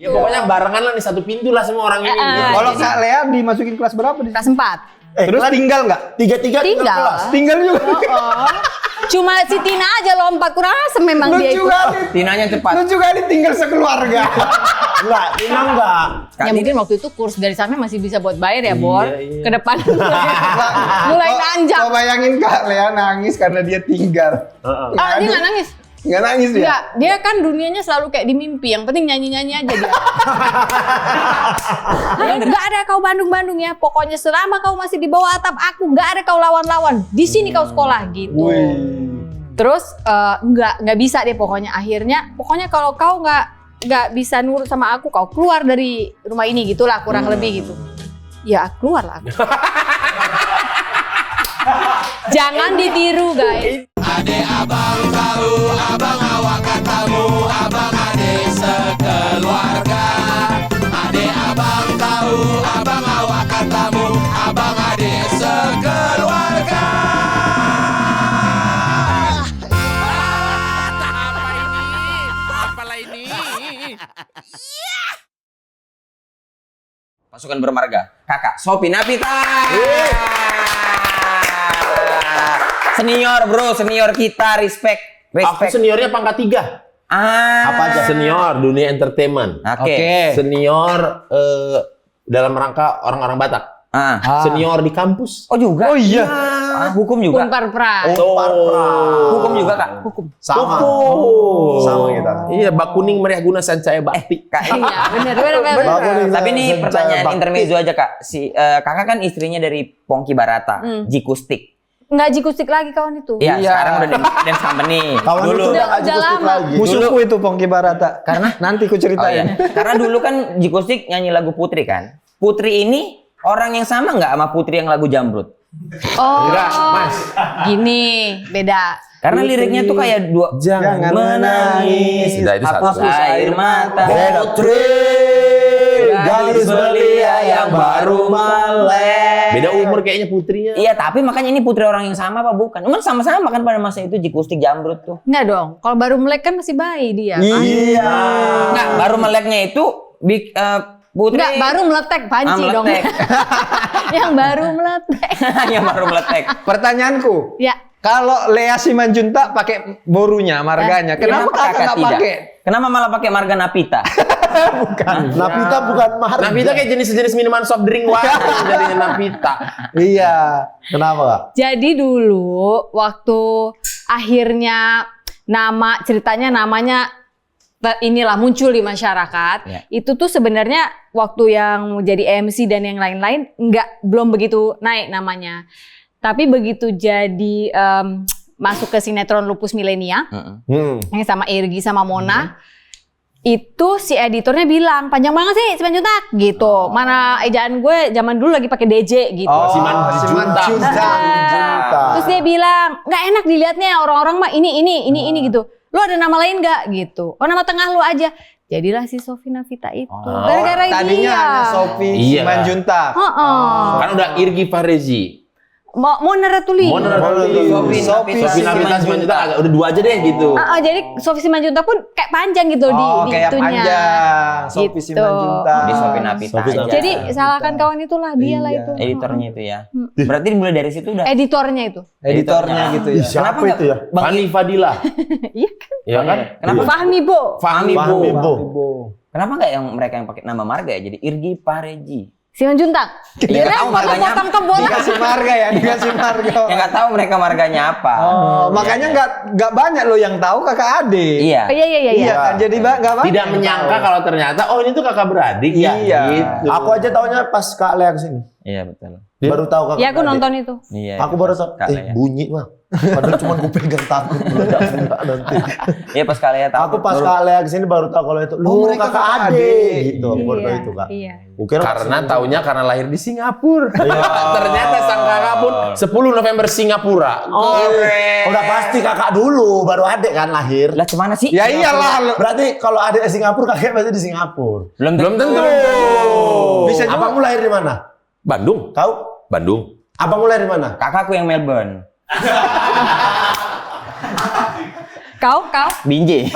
Ya pokoknya barengan lah nih satu pintu lah semua orang ini. Kalau Kak Lea dimasukin kelas berapa di? Kelas 4. Terus tinggal nggak? Tiga-tiga Tinggal. Tinggal juga. Cuma si Tina aja lompat, kurang asem memang dia Lucu itu. kali. Tinanya cepat. Lucu kali tinggal sekeluarga. Enggak, Tina enggak. Ya mungkin waktu itu kurs dari sana masih bisa buat bayar ya, Bor. Iya. Ke depan mulai nanjak. Kau bayangin Kak Lea nangis karena dia tinggal. Ah, dia nggak nangis. Nggak nangis dia? Enggak, dia kan dunianya selalu kayak di mimpi. Yang penting nyanyi-nyanyi aja dia. Enggak ada kau Bandung-Bandung ya. Pokoknya selama kau masih di bawah atap aku, enggak ada kau lawan-lawan. Di sini kau sekolah gitu. Terus enggak bisa deh pokoknya. Akhirnya pokoknya kalau kau enggak bisa nurut sama aku, kau keluar dari rumah ini gitulah kurang lebih gitu. Ya keluar lah aku. Jangan ditiru guys. Ade abang tahu, abang awak katamu, abang ade sekeluarga. Ade abang tahu, abang awak katamu, abang ade sekeluarga. Apa ini? Apalah ini? Pasukan bermarga. Kakak Sophie Napita. Senior bro, senior kita, respect. Aku seniornya pangkat 3. Apa aja? Senior dunia entertainment. Oke. Senior dalam rangka orang-orang Batak. Senior di kampus. Oh juga? Oh iya. Hukum juga? Unparpra. Hukum juga Kak? Hukum. Sama. Sama kita. Iya, bak kuning meriah guna sancaya bakti. Kak, Iya, benar. tapi ini Sencaya pertanyaan bakti. intermezzo aja Kak. Kakak kan istrinya dari Pongki Barata, Jikustik. Enggak jikustik lagi kawan itu. Iya, Iya. sekarang udah dance company. Kawan Dulu. itu Udah nggak lama. lagi. Musuhku itu Pongki Barata. Karena nanti ku Oh, ceritain. iya. Karena dulu kan Jikustik nyanyi lagu Putri kan. Putri ini orang yang sama nggak sama Putri yang lagu Jamrut? Oh, Enggak, Mas. gini, beda. Karena liriknya tuh kayak dua Jangan menangis. Sudah, itu satu. hapus air mata. Putri, gadis belia yang baru melek. Beda umur kayaknya putrinya. Iya, tapi makanya ini Putri orang yang sama apa bukan? Emang sama-sama kan pada masa itu Jikustik Jamrut tuh. Enggak dong, kalau baru melek kan masih bayi dia. Iya. Enggak, baru meleknya itu Putri. Enggak, baru meletek, panci dong. meletek. Yang baru meletek. Yang baru meletek. Pertanyaanku. Ya, Kalau Lea Simanjuntak pakai borunya, marganya, kenapa kakak nggak tidak? pakai? Kenapa malah pakai marga Napita? Bukan. Napita bukan marga. Napita kayak jenis-jenis minuman soft drink warna jadinya Napita. Iya. Kenapa kak? jadi dulu waktu akhirnya ceritanya namanya inilah muncul di masyarakat. Ya. Itu tuh sebenarnya waktu yang jadi MC dan yang lain-lain belum begitu naik namanya. Tapi begitu jadi masuk ke sinetron Lupus Milenia yang sama Irgi sama Mona, itu si editornya bilang panjang banget sih Simanjuntak gitu. Mana ejaan gue zaman dulu lagi pakai DJ gitu. Simanjuntak. Terus dia bilang nggak enak dilihatnya orang-orang mah ini gitu. Lu ada nama lain nggak gitu? Oh nama tengah lu aja. Jadilah si Sophie Napita itu. Gara-gara Tadinya dia. hanya Sophie Iya. Simanjuntak. Kan udah Irgi Farezi. Mona Ratuli. Sophie Napita Simanjuntak agak udah 2 aja deh gitu. Jadi Sophie Simanjuntak pun kayak panjang gitu di kayak itunya. panjang. Sophie Gitu. Simanjuntak. Di Sophie Napita aja. Jadi salahkan kawan itulah dia lah Iya. itu. Editornya itu ya. Berarti mulai dari situ udah. Editornya itu. Editornya gitu ya. Kenapa itu ya? Fani Fadila. Iya kan? Iya kan? Kenapa? Fahmi Bo. Fahmi Bo. Kenapa nggak yang mereka yang pakai nama marga ya? Jadi Irgi Pareji. Simanjuntak. Iya, nggak tahu marganya apa. potong ke bola. Dikasih marga ya, dikasih marga. Ya nggak tahu mereka marganya apa. Oh, makanya nggak banyak loh yang tahu kakak adik. Iya. Iya kan, jadi nggak banyak. Tidak menyangka kalau ternyata ini tuh kakak beradik ya. Iya. Gitu. Aku aja taunya pas Kak Lea kesini. Iya betul. Baru tahu kakak Ya aku beradik. nonton itu. Iya. Aku baru tahu. Kak Lea. Bunyi mah. Padahal cuma gue pegang takut meledak nanti. Iya pas kalian tahu. Aku pas Kak Lea kesini baru tahu kalau itu. Lu mereka kakak kakak adik. adik. Gitu. Aku baru tahu itu kak. Iya. Kukira Karena taunya karena lahir di Singapura. Ternyata sang kakak pun 10 November Singapura. udah pasti kakak dulu, baru adik kan lahir. Lah kemana sih? Ya iyalah. Berarti kalau adik di Singapura kakek pasti di Singapura. Belum tentu. Bisa juga. Abangmu lahir di mana? Bandung. Kau? Bandung. Abangmu lahir di mana? Kakakku yang Melbourne. Kau? Binjai.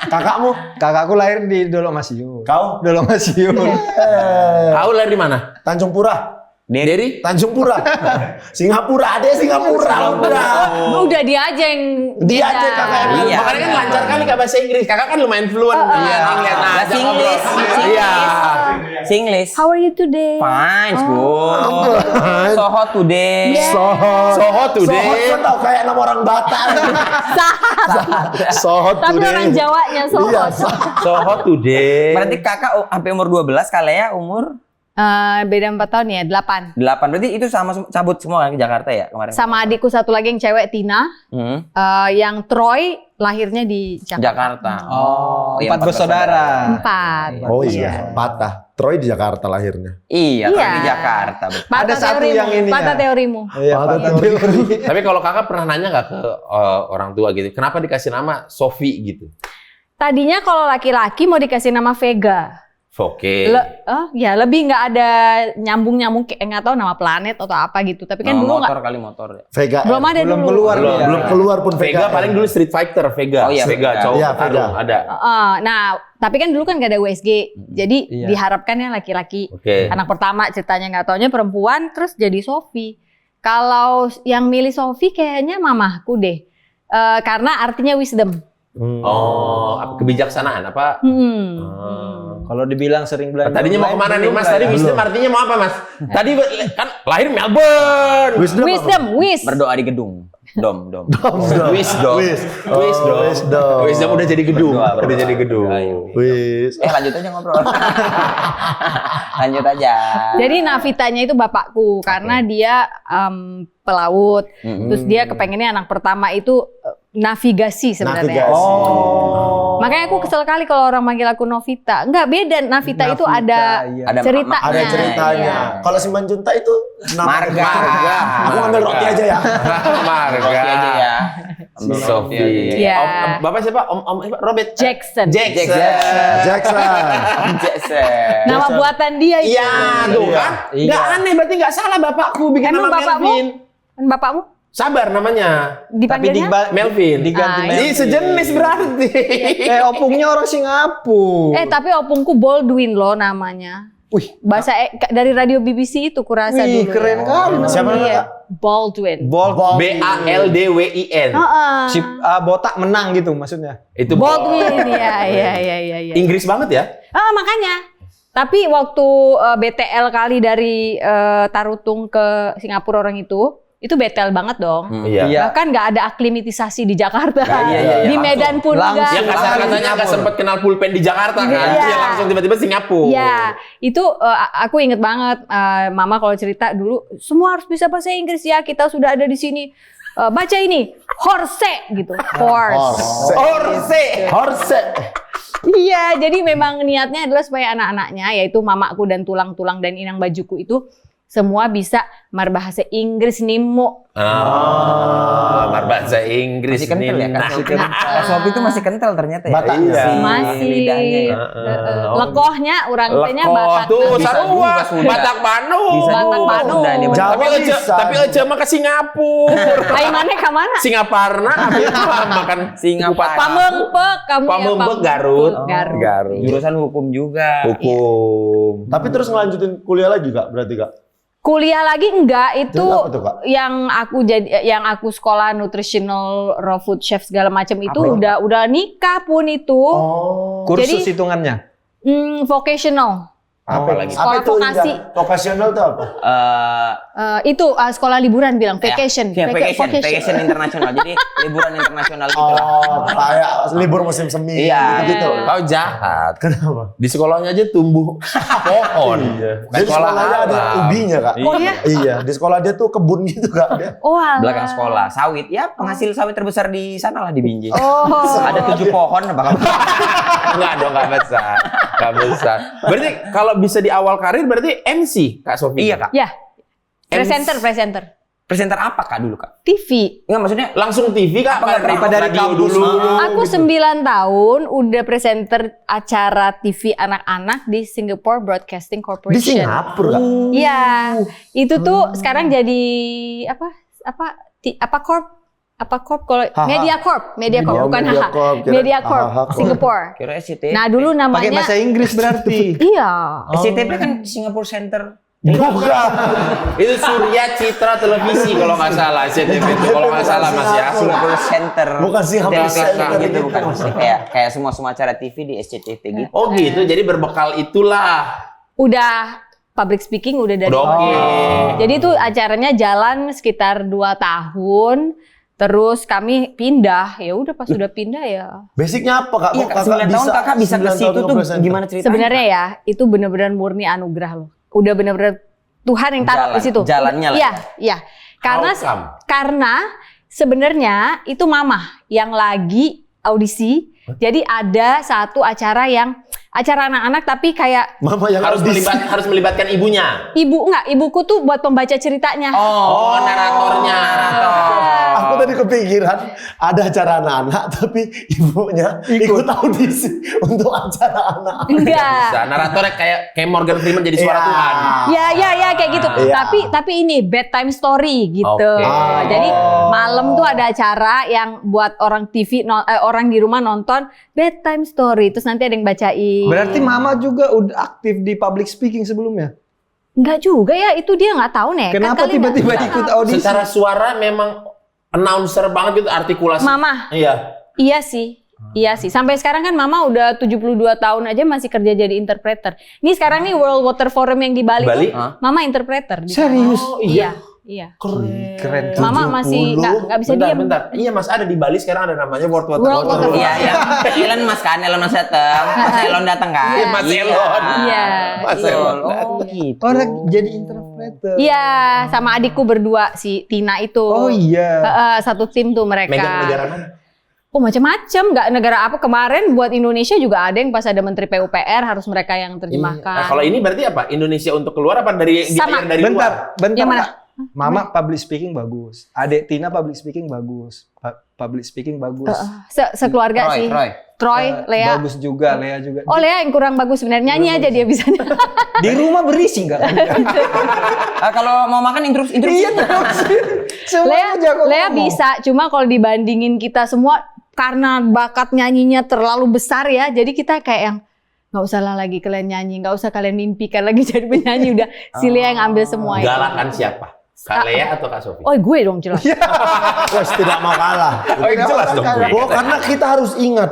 Kakakmu? Kakakku lahir di Dolomasiu. Kau? Dolomasiu. Kau lahir di mana? Tanjung Pura. Dari? Tanjung Pura. Singapura, ada Singapura. Udah dia aja yang Dia beda. aja kakak yang Iya. Makanya kan lancar kali Kak bahasa Inggris. Kakak kan lumayan fluent. Iya. Ngeliat Nah, aja Singlish. ngobrol. Iya. Singlish. How are you today? Fine, good. So hot today. Sohot. Sohot today. Sohot kan tau kayak nama orang Batak. Sohot Tapi today. orang Jawanya Iya, sohot. Sohot today. Berarti kakak sampai umur 12, kalian umur Beda 4 tahun ya, 8. 8. Berarti itu sama cabut semua kan ke Jakarta ya kemarin? Sama adikku satu lagi yang cewek, Tina. Hmm. Yang Troy lahirnya di Jakarta. Jakarta. Oh, iya, 4 bersaudara. 4. Oh iya, patah. Troy di Jakarta lahirnya. Iya, Iya. tapi di Jakarta. betul. Ada satu yang ini Patah ya. teorimu. Iya, Patah patah teori. teori. Tapi kalau kakak pernah nanya nggak ke orang tua gitu, kenapa dikasih nama Sofi gitu? Tadinya kalau laki-laki mau dikasih nama Vega. Oke. Ya lebih nggak ada nyambung kayak nggak tahu nama planet atau apa gitu. Tapi kan dulu motor nggak, kali motor ya. Vega. belum ada Belum dulu. keluar Belum, dia. Belum keluar pun Vega paling dulu Street Fighter, Vega. Oh iya, Vega Vega. cowok Iya, tarung, Vega. ada. Nah, tapi kan dulu kan nggak ada USG. Jadi Iya. diharapkan yang laki-laki. Oke. Anak pertama ceritanya nggak taunya perempuan, terus jadi Sofi. Kalau yang milih Sofi kayaknya mamahku deh. Karena artinya wisdom. Oh, apa kebijaksanaan apa? Kalau dibilang sering belanja. Tadinya mau kemana nih belum Mas? lah Tadi ya. wisdom artinya mau apa Mas? Tadi kan lahir Melbourne. Wisdom. Berdoa di gedung. Dom. Wisdom. Wisdom udah jadi gedung. Berdoa. Udah jadi gedung. Wis. Lanjut aja ngobrol. Lanjut aja. Jadi Navitanya itu bapakku karena dia pelaut. Terus dia kepengennya anak pertama itu navigasi sebenarnya. Navigasi. Makanya aku kesel kali kalau orang manggil aku Novita. Enggak beda, Navita itu ada iya. Ada ceritanya. Ada ceritanya. Iya. Kalau si Manjunta itu nama Marga. Aku ngambil roti aja ya. Marga. Roti aja ya. Ambil roti Sofi. aja. Iya. Bapak siapa? Om Robert Jackson. Jackson. Jackson. Jackson. Nama buatan dia itu. Iya, tuh kan? Iya. Nggak aneh, berarti nggak salah bapakku bikin Emang nama bapakmu? Melvin. Kan bapakmu Sabar namanya. dipanggilnya? Melvin. diganti Ah, Ini sejenis berarti. opungnya orang Singapura. Tapi opungku Baldwin loh namanya. Wih, Bahasa dari radio BBC itu kurasa wih, dulu. keren kali. Siapa Iya. namanya? Baldwin. Bolt. BALDWIN. Heeh. Si botak menang gitu maksudnya. Itu Baldwin, iya. Inggris banget ya? Makanya. Tapi waktu BTL kali dari Tarutung ke Singapura orang itu betel banget dong. Iya. Iya. Bahkan nggak ada aklimatisasi di Jakarta. iya, Di Medan pun Langsung. enggak. Yang kasar-kasarnya nggak sempat kenal pulpen di Jakarta kan? Iya. Dia langsung tiba-tiba Singapura. Ya, itu aku inget banget Mama kalau cerita dulu semua harus bisa bahasa Inggris ya. Kita sudah ada di sini. Baca ini, horse gitu. Horse. Iya, jadi memang niatnya adalah supaya anak-anaknya yaitu mamaku dan tulang-tulang dan inang bajuku itu semua bisa berbahasa Inggris Nimo. Berbahasa Inggris Masih kental ya kan? Nah, Kalau Sofi itu masih kental ternyata ya. Bataknya. Iya. Masih lidahnya ya. lekohnya orang tanya Lekoh Batak. tuh Bisa sarua, juga sudah. Batak Bandung. Bisa Batak juga Bandung. sudah nih. Jawa Tapi aja, bisa. tapi aja mah ke Singapura. Ai mana ke mana? Singaparna habis makan Singapura. Pamengpek kamu ya. Pamengpek Garut. Garut. Jurusan hukum juga. Hukum. Tapi terus ngelanjutin kuliah lagi Kak, berarti Kak? Kuliah lagi enggak itu Terus apa tuh, Kak? yang aku sekolah nutritional raw food chef segala macam itu udah nikah pun itu. Oh. Kursus Jadi- hitungannya. Vocational. Apa lagi? Sekolah Apa itu vokasi. Indah? Vokasional itu apa? Itu sekolah liburan bilang vacation. Ya, vacation internasional. Jadi liburan internasional gitu lah. Oh, kayak libur musim semi Iya. gitu. Kau jahat. Kenapa? Di sekolahnya aja tumbuh pohon. Jadi sekolahnya ada ubinya Kak. Oh ya? Iya, di sekolah dia tuh kebun gitu Kak. Dia. Oh, alah. Belakang sekolah, sawit. Ya, penghasil sawit terbesar di sana lah di Binjai. Oh. Ada 7 pohon bakal. Enggak dong, enggak besar. Enggak besar. Berarti kalau bisa di awal karir berarti MC Kak Sofi. Iya, Kak. Ya. Presenter. Presenter apa Kak dulu, Kak? TV. Enggak maksudnya Langsung TV Kak Apa dari radio kampus? dulu? Aku 9 tahun udah presenter acara TV anak-anak di Singapore Broadcasting Di Corporation. Singapura Kak. Iya, itu tuh sekarang jadi apa corp? apa Corp kalau HH. Media Corp bukan Media HH. Corp, kira- Media Corp HH. Singapore. Kira SCTV. Nah, dulu Pakai namanya bahasa Inggris berarti. iya. SCTV kan Singapore Center. Bukan. Itu Surya Citra Televisi kalau nggak salah, CTV itu kalau nggak salah Mas ya. Singapore Center. Bukan Singapore Televisi Center gitu gitu. bukan maksudnya kayak semua acara TV di SCTV gitu. Oh gitu, jadi berbekal itulah. Udah public speaking udah dari Udah oke. Jadi itu acaranya jalan sekitar 2 tahun. Terus kami pindah, ya udah pas udah pindah ya. Basicnya apa Kak? Iya, Kok 9 tahun kakak bisa ke 9 situ tahun tuh nge-presenter? gimana ceritanya? Sebenarnya ya itu benar-benar murni anugerah loh. Udah benar-benar Tuhan yang taruh Jalan, di situ. jalannya lah Iya, iya. Karena sebenarnya itu mama yang lagi audisi. Jadi ada satu acara anak-anak tapi kayak Mama yang Harus melibatkan ibunya. ibuku tuh buat pembaca ceritanya. Oh, naratornya. Aku tadi kepikiran ada acara anak-anak tapi ibunya ikut audisi untuk acara anak. Enggak. Bisa. Naratornya kayak Morgan Freeman jadi suara Iya. Tuhan. Ya kayak gitu. Iya. Tapi ini bedtime story gitu. Oke. Jadi malam tuh ada acara yang buat orang TV orang di rumah nonton bedtime story. Terus nanti ada yang bacain. Berarti mama juga udah aktif di public speaking sebelumnya. Enggak juga ya, itu dia nggak tahu nih. Kenapa tiba-tiba ikut audisi? Secara suara memang announcer banget gitu, artikulasi. Mama. Iya. Iya sih. Iya sih. Sampai sekarang kan mama udah 72 tahun aja masih kerja jadi interpreter. Ini sekarang nih World Water Forum yang di Bali, Bali? tuh, mama interpreter. di sana. Serius? Oh, iya. Iya. Keren. Mama masih nggak bisa diam. Bentar. Iya Mas, ada di Bali sekarang ada namanya World Water World Water Forum. Iya, iya. Elon Musk kan, Elon Musk datang. Mas Elon datang kan? Iya, Mas Elon. Iya. Mas iya. Elon. Oh, gitu. Orang jadi interpreter. Iya, sama adikku berdua si Tina itu. Oh iya. Satu tim tuh mereka. Megang negara mana? Oh macam-macam, nggak negara apa kemarin buat Indonesia juga ada yang pas ada Menteri PUPR harus mereka yang terjemahkan. Nah, kalau ini berarti apa? Indonesia untuk keluar apa dari Sama. dari luar? Bentar Yang mana? Kak. Mama public speaking bagus. Adek Tina public speaking bagus. Public speaking bagus. Sekeluarga sih. Troy, Lea. Bagus juga, Lea juga. Oh Lea yang kurang bagus sebenarnya, nyanyi aja dia bisa. Di rumah berisi enggak? Kalau mau makan interupsi. Iya terus. Lea bisa, cuma kalau dibandingin kita semua karena bakat nyanyinya terlalu besar ya, jadi kita kayak yang nggak usah lah lagi kalian nyanyi, nggak usah kalian mimpikan lagi jadi penyanyi, udah si Lea yang ambil semua. itu. Galakan siapa? Kak Lea atau Kak Sofi? Oh gue dong jelas. Wes tidak mau kalah. Oh, jelas dong gue. Oh, karena kita harus ingat.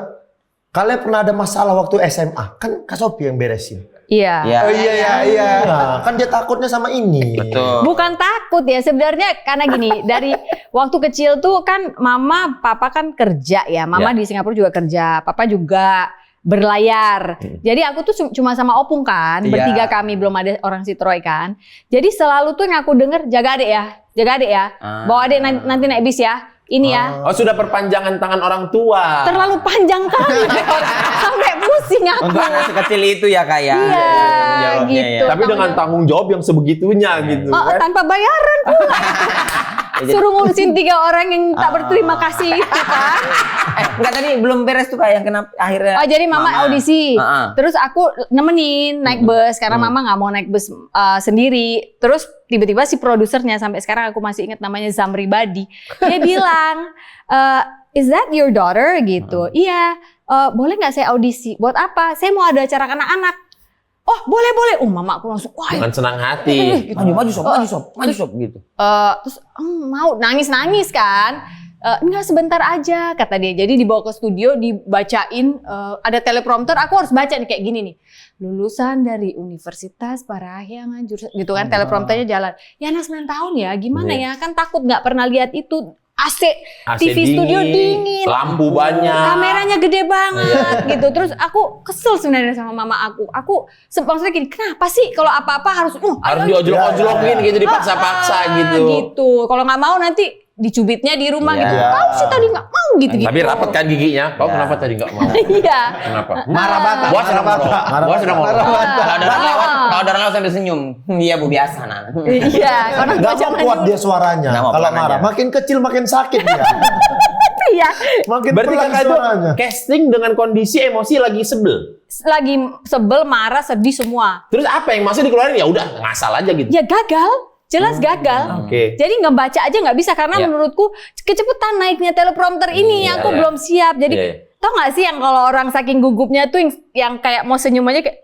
Kalian pernah ada masalah waktu SMA, kan Kak Sophie yang beresin. Iya. Iya. Oh iya. Nah, kan dia takutnya sama ini. Betul. Bukan takut ya sebenarnya karena gini dari waktu kecil tuh kan mama papa kan kerja ya, mama Ya. di Singapura juga kerja, papa juga berlayar. Jadi aku tuh cuma sama opung kan, Iya. bertiga kami, belum ada orang si Troy kan. Jadi selalu tuh yang aku denger jaga adek ya, bawa adek nanti naik bis ya. Ini ya, Oh, sudah perpanjangan tangan orang tua. terlalu panjang kali, sampai pusing aku. Untuk anak sekecil itu ya Kak ya. Iya, Jawabnya gitu. ya. Tapi dengan tanggung jawab yang sebegitunya gitu Oh, kan. tanpa bayaran pula. Suruh ngurusin 3 orang yang tak berterima kasih itu kan. Enggak tadi belum beres tuh Kak yang kenapa akhirnya. Oh jadi mama audisi, terus aku nemenin naik bus karena mama nggak mau naik bus sendiri. Terus tiba-tiba si produsernya sampai sekarang aku masih ingat namanya Zamri Badi. Dia bilang, is that your daughter gitu? Iya. Boleh nggak saya audisi? Buat apa? Saya mau ada acara anak-anak. Oh boleh. Mama aku langsung wah. Dengan senang hati. Maju sob gitu. Terus mau nangis kan? Enggak sebentar aja kata dia. Jadi dibawa ke studio dibacain ada teleprompter. Aku harus baca nih kayak gini nih. Lulusan dari Universitas Parahyangan jurusan gitu kan teleprompternya jalan. Ya anak 9 tahun ya gimana ya kan takut nggak pernah lihat itu. AC TV studio dingin, lampu banyak, kameranya gede banget gitu. Terus aku kesel sebenarnya sama mama aku. Aku maksudnya gini, kenapa sih kalau apa-apa harus diojlok-ojlokin gitu, dipaksa-paksa gitu. Gitu. Kalau nggak mau nanti dicubitnya di rumah gitu. Kau sih tadi nggak mau gitu. Tapi rapat kan giginya. Kau kenapa tadi nggak mau? Iya. Kenapa? Marah bata. Gua sedang ngomong. Kalau ada orang lewat sambil senyum. Iya Bu biasa Nana. Iya. Karena Gak mau kuat dia suaranya. Nggak mau Kalau pelan marah, aja. makin kecil makin sakit dia. Iya. Makin Berarti pelan kakak itu suaranya. casting dengan kondisi emosi lagi sebel. Lagi sebel, marah, sedih semua. Terus apa yang masih dikeluarin? Ya udah ngasal aja gitu. Ya gagal. jelas gagal. Oke. Jadi ngebaca aja nggak bisa karena Iya. menurutku kecepatan naiknya teleprompter ini, Iya, aku iya. belum siap. Jadi Iya, iya. tau nggak sih yang kalau orang saking gugupnya tuh yang kayak mau senyum aja kayak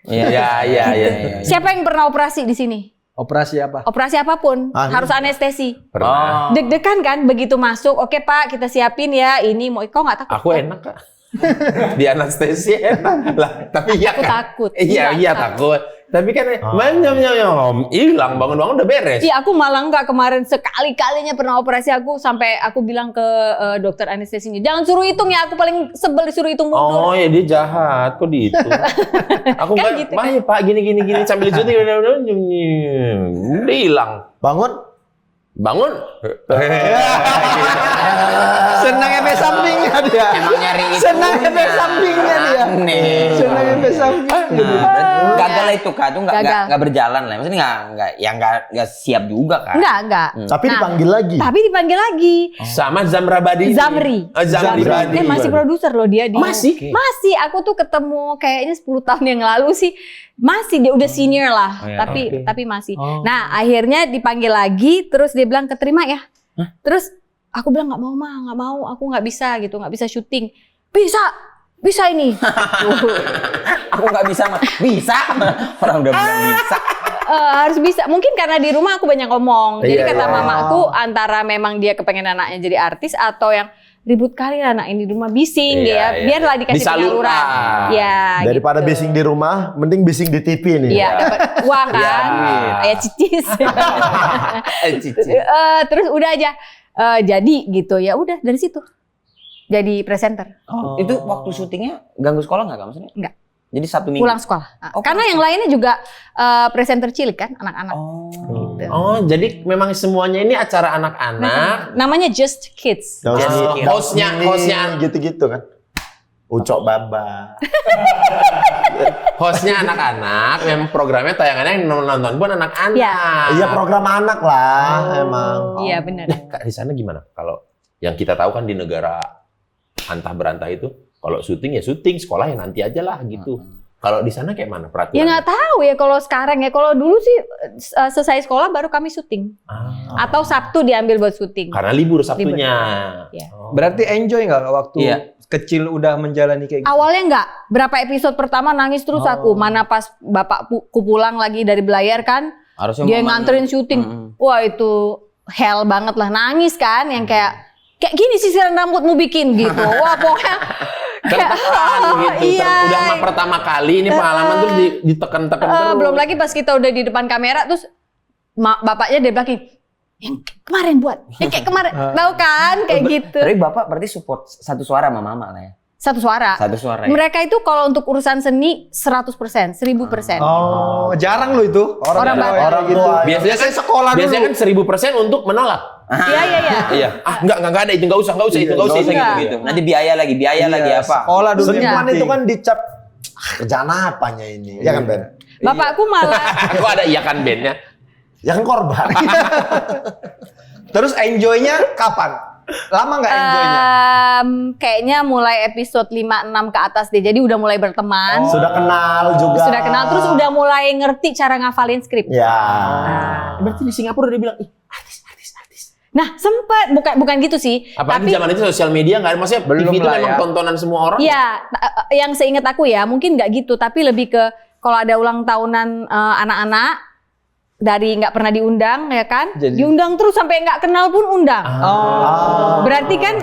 Iya. siapa yang pernah operasi di sini? Operasi apa? Operasi apapun harus anestesi. Pernah. Deg-degan kan begitu masuk, oke Pak kita siapin ya ini mau kau nggak takut? Aku enak Kak. Di anestesi enak lah. Tapi iya Aku kan. takut. Iya takut. Tapi kan nyom hilang bangun-bangun udah beres. Iya aku malah nggak kemarin sekali-kalinya pernah operasi aku sampai aku bilang ke dokter anestesinya jangan suruh hitung ya aku paling sebel disuruh hitung mundur. Oh ya dia jahat kok dihitung. Aku Kan nggak, gitu "Mah, ya, Pak gini sambil dicuti udah hilang. Bangun. Senang efek sampingnya dia. Emang nyari itu. Senang efek sampingnya dia. Aneh. Senang efek sampingnya. Nah, gagal lah itu Kak, itu Gagal. nggak berjalan lah. Maksudnya nggak siap juga kan. Enggak. Tapi Nah, dipanggil lagi. Tapi dipanggil lagi. Sama Zamrabadi. Zamri. Zamri Badi. Masih produser loh dia. Masih? Oke. Masih. Aku tuh ketemu kayaknya 10 tahun yang lalu sih. Masih dia udah senior lah. Oh, ya. Tapi masih. Nah akhirnya dipanggil lagi. Terus dia bilang keterima ya. Terus aku bilang nggak mau. Aku nggak bisa gitu. Nggak bisa syuting. Bisa ini. Aku nggak bisa mah. Bisa. Orang udah bilang bisa. Harus bisa. Mungkin karena di rumah aku banyak ngomong. Jadi Iya, kata iya. mamaku antara memang dia kepengen anaknya jadi artis atau yang ribut kali anak ini di rumah bising Iya, dia. Biarlah dikasih Disalurkan. penyaluran. Ya, Daripada gitu. bising di rumah, mending bising di TV nih. Iya, dapat uang kan. Iya. Kayak cicis. Terus udah aja jadi gitu. Ya udah dari situ. Jadi presenter. Itu waktu syutingnya ganggu sekolah nggak Kak maksudnya? Enggak. Jadi Sabtu Minggu. Pulang sekolah. Oh, Karena yang lainnya juga presenter cilik kan, anak-anak. Gitu. Oh, jadi memang semuanya ini acara anak-anak. Namanya Just Kids. Hostnya gitu-gitu kan. Ucok Baba. Hostnya anak-anak, memang programnya tayangannya yang nonton pun anak-anak. Iya. Iya program anak lah emang. Iya benar. Kak di sana gimana? Kalau yang kita tahu kan di negara antah berantah itu, kalau syuting ya syuting, sekolah ya nanti aja lah gitu. Kalau di sana kayak mana peraturan? Ya nggak tahu ya kalau sekarang ya. Kalau dulu sih selesai sekolah baru kami syuting. Atau Sabtu diambil buat syuting. Karena libur Sabtunya. Iya. Berarti enjoy nggak waktu Iya. kecil udah menjalani kayak gitu? Awalnya nggak. Berapa episode pertama nangis terus aku. Mana pas bapakku pulang lagi dari belayar kan. Harusnya Dia momen- nganterin syuting. Wah itu hell banget lah. Nangis kan yang kayak gini sisiran rambutmu bikin gitu. Wah pokoknya Tertekan gitu. Iya. Udah mah pertama kali ini pengalaman terus ditekan-tekan terus. belum lagi pas kita udah di depan kamera terus bapaknya dia belakang yang kemarin buat, yang kayak kemarin, tahu kan kayak gitu. Tapi Bapak berarti support satu suara sama Mama lah ya? Satu suara. Satu suara ya? Mereka itu kalau untuk urusan seni 100%, 1000%. Oh, jarang loh itu. Orang tua Batak. yang Orang gitu. tua. Biasanya kan sekolah dulu. Biasanya kan 1000% untuk menolak. Iya. Iya. Enggak ada itu, enggak usah itu, enggak usah itu Enggak. gitu. Nanti biaya lagi Iya, apa? Sekolah dulu. yang Seniman penting. itu kan dicap kerjaan apanya ini? Ya kan Ben? Bapakku malah Aku ada iya kan bandnya. Ya kan korban. Terus enjoy-nya kapan? Lama nggak enjoy-nya? kayaknya mulai episode 5-6 ke atas deh. Jadi udah mulai berteman. Sudah kenal juga. Sudah kenal terus udah mulai ngerti cara ngafalin skrip. Ya. Berarti di Singapura dia bilang, ih artis. Nah, sempet bukan gitu sih. Apalagi tapi zaman itu sosial media nggak ada, maksudnya Belum TV itu lah memang ya. tontonan semua orang. Iya, yang seingat aku ya, mungkin nggak gitu, tapi lebih ke kalau ada ulang tahunan anak-anak dari nggak pernah diundang ya kan, Jadi- diundang terus sampai nggak kenal pun undang. Oh. Berarti kan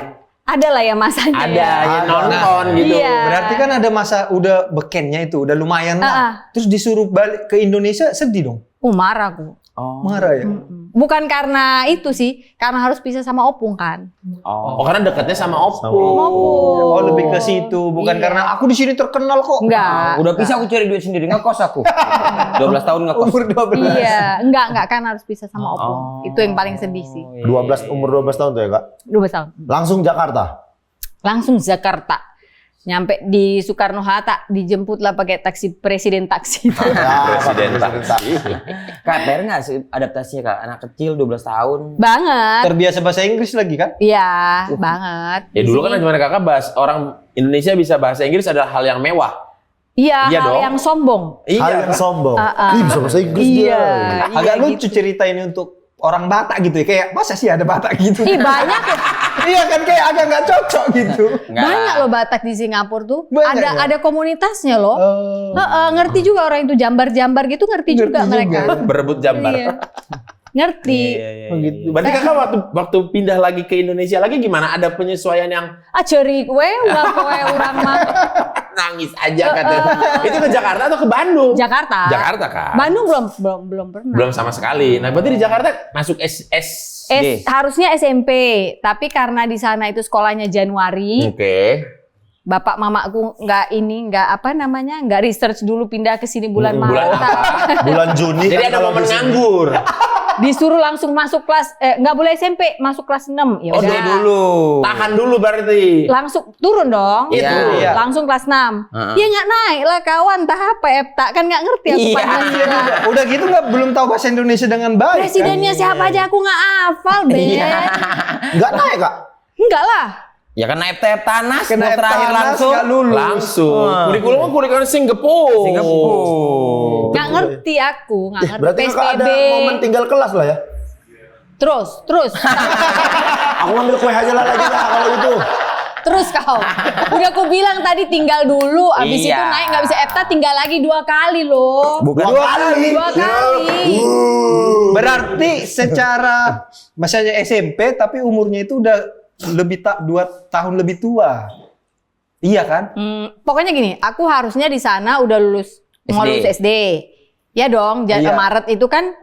ada lah ya masanya. Ada ya. ya nonton gitu. Iya. Berarti kan ada masa udah bekennya itu, udah lumayan lah. Terus disuruh balik ke Indonesia sedih dong. Marah aku. Marah ya. Bukan karena itu sih, karena harus pisah sama Opung kan. Oh, karena dekatnya sama Oppo. Oh, lebih ke situ, bukan Iya. karena aku di sini terkenal kok. Enggak. Udah bisa aku cari duit sendiri, ngekos aku. 12 tahun ngekos. Umur 12. Iya, enggak kan harus pisah sama Opung. Itu yang paling sedih sih. 12 umur 12 tahun tuh ya, Kak? 12 tahun. Langsung Jakarta. Langsung Jakarta. Nyampe di Soekarno-Hatta, dijemputlah pakai taksi presiden taksi itu. Presiden taksi. Kak, PR nggak sih adaptasinya Kak? Anak kecil 12 tahun. Banget. Terbiasa bahasa Inggris lagi kan? Iya, banget. Ya Di dulu sini- kan cuma kakak bahas orang Indonesia bisa bahasa Inggris adalah hal yang mewah. Iya, Iya hal dong. yang sombong. Hal yang sombong. Ih, bisa bahasa Inggris Iya. dia. Agak iya lucu cerita ini untuk orang Batak gitu ya. Kayak masa sih ada Batak gitu? Ih, banyak ya. Iya kan kayak agak nggak cocok gitu. Enggak Banyak lah. loh Batak di Singapura tuh. Banyak ya? Ada komunitasnya loh. Ngerti juga orang itu jambar-jambar gitu ngerti juga mereka. Berebut jambar. Iya. Ngerti. Oh gitu. Berarti kakak waktu pindah lagi ke Indonesia lagi gimana? Ada penyesuaian yang Cerik we ulah kowe urang mah. nangis aja katanya. Itu ke Jakarta atau ke Bandung? Jakarta. Jakarta kan. Bandung belum pernah. Belum sama sekali. Nah, berarti di Jakarta masuk SD. Harusnya SMP, tapi karena di sana itu sekolahnya Januari, Oke. bapak mamaku nggak research dulu pindah ke sini bulan Bulan Maret. Bulan Juni Jadi kan ada kalau momen di sini. nganggur. Disuruh langsung masuk kelas, nggak boleh SMP, masuk kelas 6. Ya Oh, udah. Dulu. Tahan dulu berarti. Langsung turun dong. Iya. Iya. Langsung kelas 6. Heeh. Ya nggak naik lah kawan, tahap tak kan nggak ngerti aku Iya. Pancasila. Udah gitu nggak belum tahu bahasa Indonesia dengan baik. Presidennya siapa aja aku nggak hafal, Ben. Nggak naik, Kak? Enggak lah. Ya kan naik TF Tanas, Kena mau terakhir Tanas, langsung. nggak lulus. Langsung. Wah. Kurikulum Singapura. Singapura. Nggak ngerti aku, nggak ngerti. Berarti Kakak ada momen tinggal kelas lah ya? Terus. Aku ngambil kue aja lah lagi lah kalau gitu. Terus kau. Udah aku bilang tadi tinggal dulu, abis Iya. itu naik nggak bisa EPTA tinggal lagi 2 kali loh. Bukan Dua kali. 2 kali. Berarti secara masanya SMP tapi umurnya itu udah lebih 2 tahun lebih tua. Iya kan? Pokoknya gini, aku harusnya di sana udah lulus lulus SD. Ya dong, Iya. Maret itu kan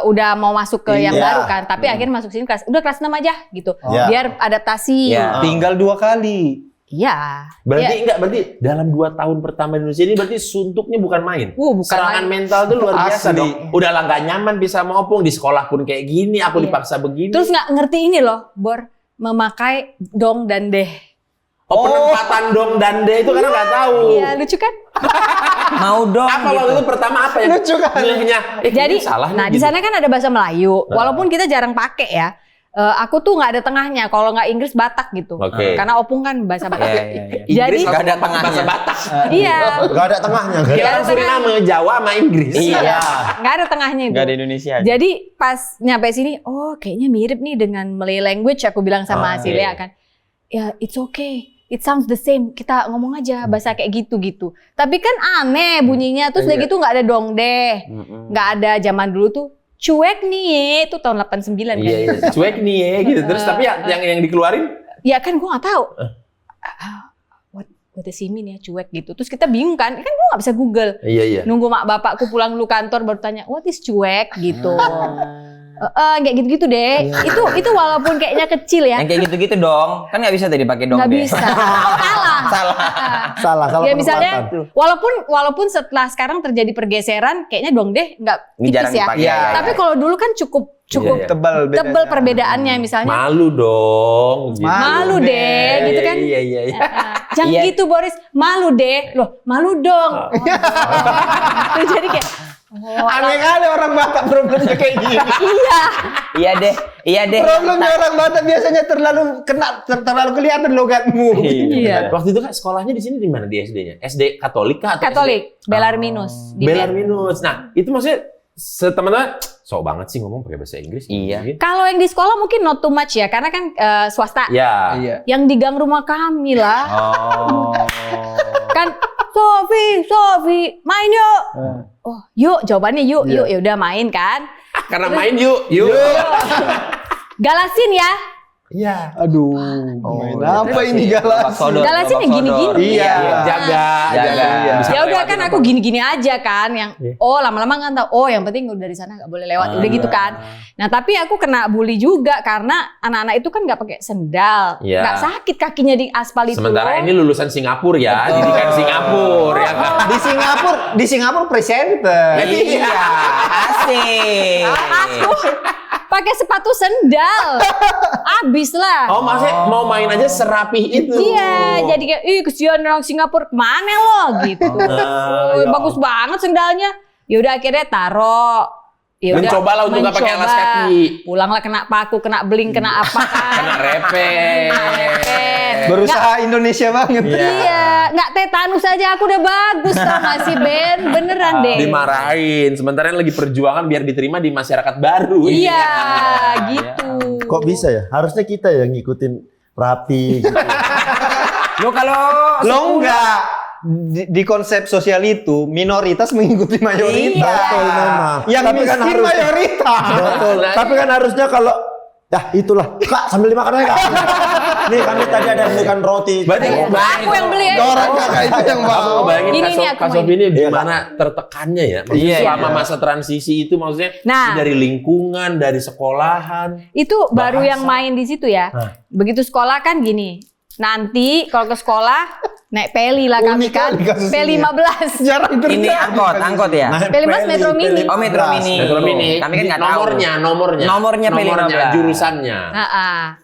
udah mau masuk ke yang Iya. baru kan, tapi akhirnya masuk sini kelas 6 aja gitu. Iya. Biar adaptasi. Iya. Tinggal 2 kali. Iya. Berarti Iya. berarti dalam 2 tahun pertama di Indonesia ini berarti suntuknya bukan main. Bukan Serangan main. mental tuh luar biasa Asli. dong. Udah lah nggak nyaman bisa maupun di sekolah pun kayak gini, aku Iya. dipaksa begini. Terus nggak ngerti ini loh, Bor, memakai dong dan deh. penempatan dong dan deh itu karena nggak tahu. Iya, lucu kan? Mau dong. Apa waktu itu pertama apa yang Lucu kan? milihnya? Jadi, ini salah nah nih, di gitu. sana kan ada bahasa Melayu, walaupun kita jarang pakai ya. Aku tuh nggak ada tengahnya, kalau nggak Inggris Batak gitu. Oke. Karena opung kan bahasa Batak. Iya, iya, iya. Jadi, Inggris nggak ada sama tengahnya. bahasa Batak. iya, Nggak ada tengahnya. Nggak Kayak ada. orang Suriname, Jawa sama Inggris. Iya. nggak ada tengahnya itu. Enggak ada Indonesia. Jadi pas nyampe sini, oh kayaknya mirip nih dengan Malay language, aku bilang sama si Lea kan. Ya, it's okay. It sounds the same. Kita ngomong aja bahasa kayak gitu-gitu. Tapi kan aneh bunyinya. Terus udah gitu nggak ada dong deh. Nggak ada zaman dulu tuh. Cuek nih, itu tahun 89 kan. Iya, iya. Cuek nih ya gitu. Terus tapi yang dikeluarin Ya kan gue nggak tahu. What does he mean ya cuek gitu. Terus kita bingung kan. Kan gue nggak bisa Google. iya. Nunggu mak bapakku pulang dulu kantor baru tanya, what is cuek gitu. Kayak gitu-gitu deh. Itu walaupun kayaknya kecil ya. Yang kayak gitu-gitu dong. Kan nggak bisa tadi pakai dong Nggak deh. bisa. Salah. Salah Ya misalnya, penempatan. walaupun setelah sekarang terjadi pergeseran, kayaknya dong deh nggak Ini tipis jarang ya. dipakai. Iya. Tapi kalau dulu kan cukup Iya. Tebal bedanya. tebel perbedaannya misalnya. malu dong. Gitu. Malu deh, gitu kan. Iya. Jangan Iya. gitu Boris, malu deh. Loh, malu dong. Tuh, jadi kayak Aneh kali orang Batak problemnya kayak gini. Iya deh. Problemnya orang Batak biasanya terlalu kelihatan logatmu. Iya. Waktu itu kan sekolahnya di sini di mana di SD-nya? SD Katolik kah? Atau Katolik, Belarminus di Ben. Belarminus. Nah, itu maksudnya teman-teman sok banget sih ngomong pakai bahasa Inggris. Iya. Kalau yang di sekolah mungkin not too much ya, karena kan swasta. Ya. Iya. Yang di gang rumah kami lah, Oh. kan Sofi, main yuk. Oh, yuk, jawabannya yuk. Ya udah main kan. Karena main yuk. Galasin ya. Iya. Aduh, main apa ini galas? Galasin yang gini-gini. Iya. Jaga. Bisa Ya udah lewatin kan apa. aku gini-gini aja kan, yang lama-lama kan tahu. Oh, yang penting udah dari sana nggak boleh lewat, udah gitu kan. Nah tapi aku kena bully juga karena anak-anak itu kan nggak pakai sendal, Iya. nggak sakit kakinya di aspal itu. Sementara loh. ini lulusan Singapura ya, didikan Singapura ya kan. Di Singapura presenter. Iya. Asik. Aku pakai sepatu sendal, abis lah. Oh, maksudnya mau main aja serapih itu. Iya, jadi kayak, kesian orang Singapura, kemana lo gitu. ya Bagus banget sendalnya. Yaudah akhirnya taruh. Ya udah, Mencobalah untuk nggak pakai alas mencoba. kaki. Pulanglah kena paku, kena beling, kena apa kan. Kena repet. Berusaha Indonesia banget. Iya, nggak tetanus aja aku udah bagus tau gak sih Ben? Beneran deh. Dimarahin. Sementara yang lagi perjuangan biar diterima di masyarakat baru. Iya, gitu. Kok bisa ya? Harusnya kita yang ngikutin rapi. Gitu. Lo kalau Lo enggak. Di konsep sosial itu minoritas mengikuti mayoritas. Betul memang. Yang Tapi kan miskin harus- mayoritas. Betul. Tapi kan harusnya kalau itulah. Kak, sambil dimakan aja, Kak. Nih, kami tadi ada belikan roti. Berarti Aku yang beli. Orang kakak itu yang Aku bawa. bayangin Ini Kak nih aku Sofi ini gimana tertekannya ya. Maksudnya Iya, selama iya. masa transisi itu maksudnya Nah. dari lingkungan, dari sekolahan. Itu baru Bahasa. yang main di situ ya. Hah. Begitu sekolah kan gini. Nanti kalau ke sekolah naik peli lah kami Unik kan. kali kasus Peli ini ya. 15. Jarang terjadi. ini angkot ya. P15 Metro Mini. Oh, Metro Mini. Metro Mini. Kami kan nggak tahu. Nomornya. Nomornya P15. Jurusannya.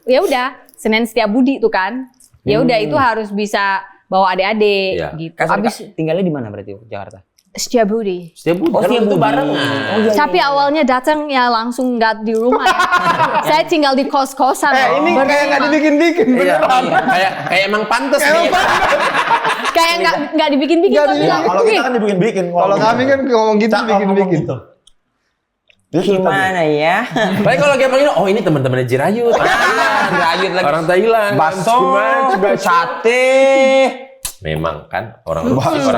Ya udah, Senin Setiabudi tuh kan. Ya udah itu harus bisa bawa adik-adik Iya. gitu. Abis Abis tinggalnya di mana berarti Jakarta? Setiabudi. Setiap Oh, kan Setiabudi. itu barengan. Oh, iya. Tapi awalnya datang ya langsung nggak di rumah ya. Saya tinggal di kos-kosan. loh. Ini kayak nggak Berlima. dibikin-bikin Iya, beneran. kayak emang pantes nih. Kayak nggak dibikin-bikin. Nggak kok dibikin. bilang, Kalau kita "Wih, kan dibikin-bikin. Kalau kami kan ngomong gitu bikin-bikin. Dia cerita Gimana ya? Tapi kalau kayak begini, oh ini teman-temannya Jirayut. Lanjut lagi. Orang Thailand. Bakso, Gimana? sate. Memang kan orang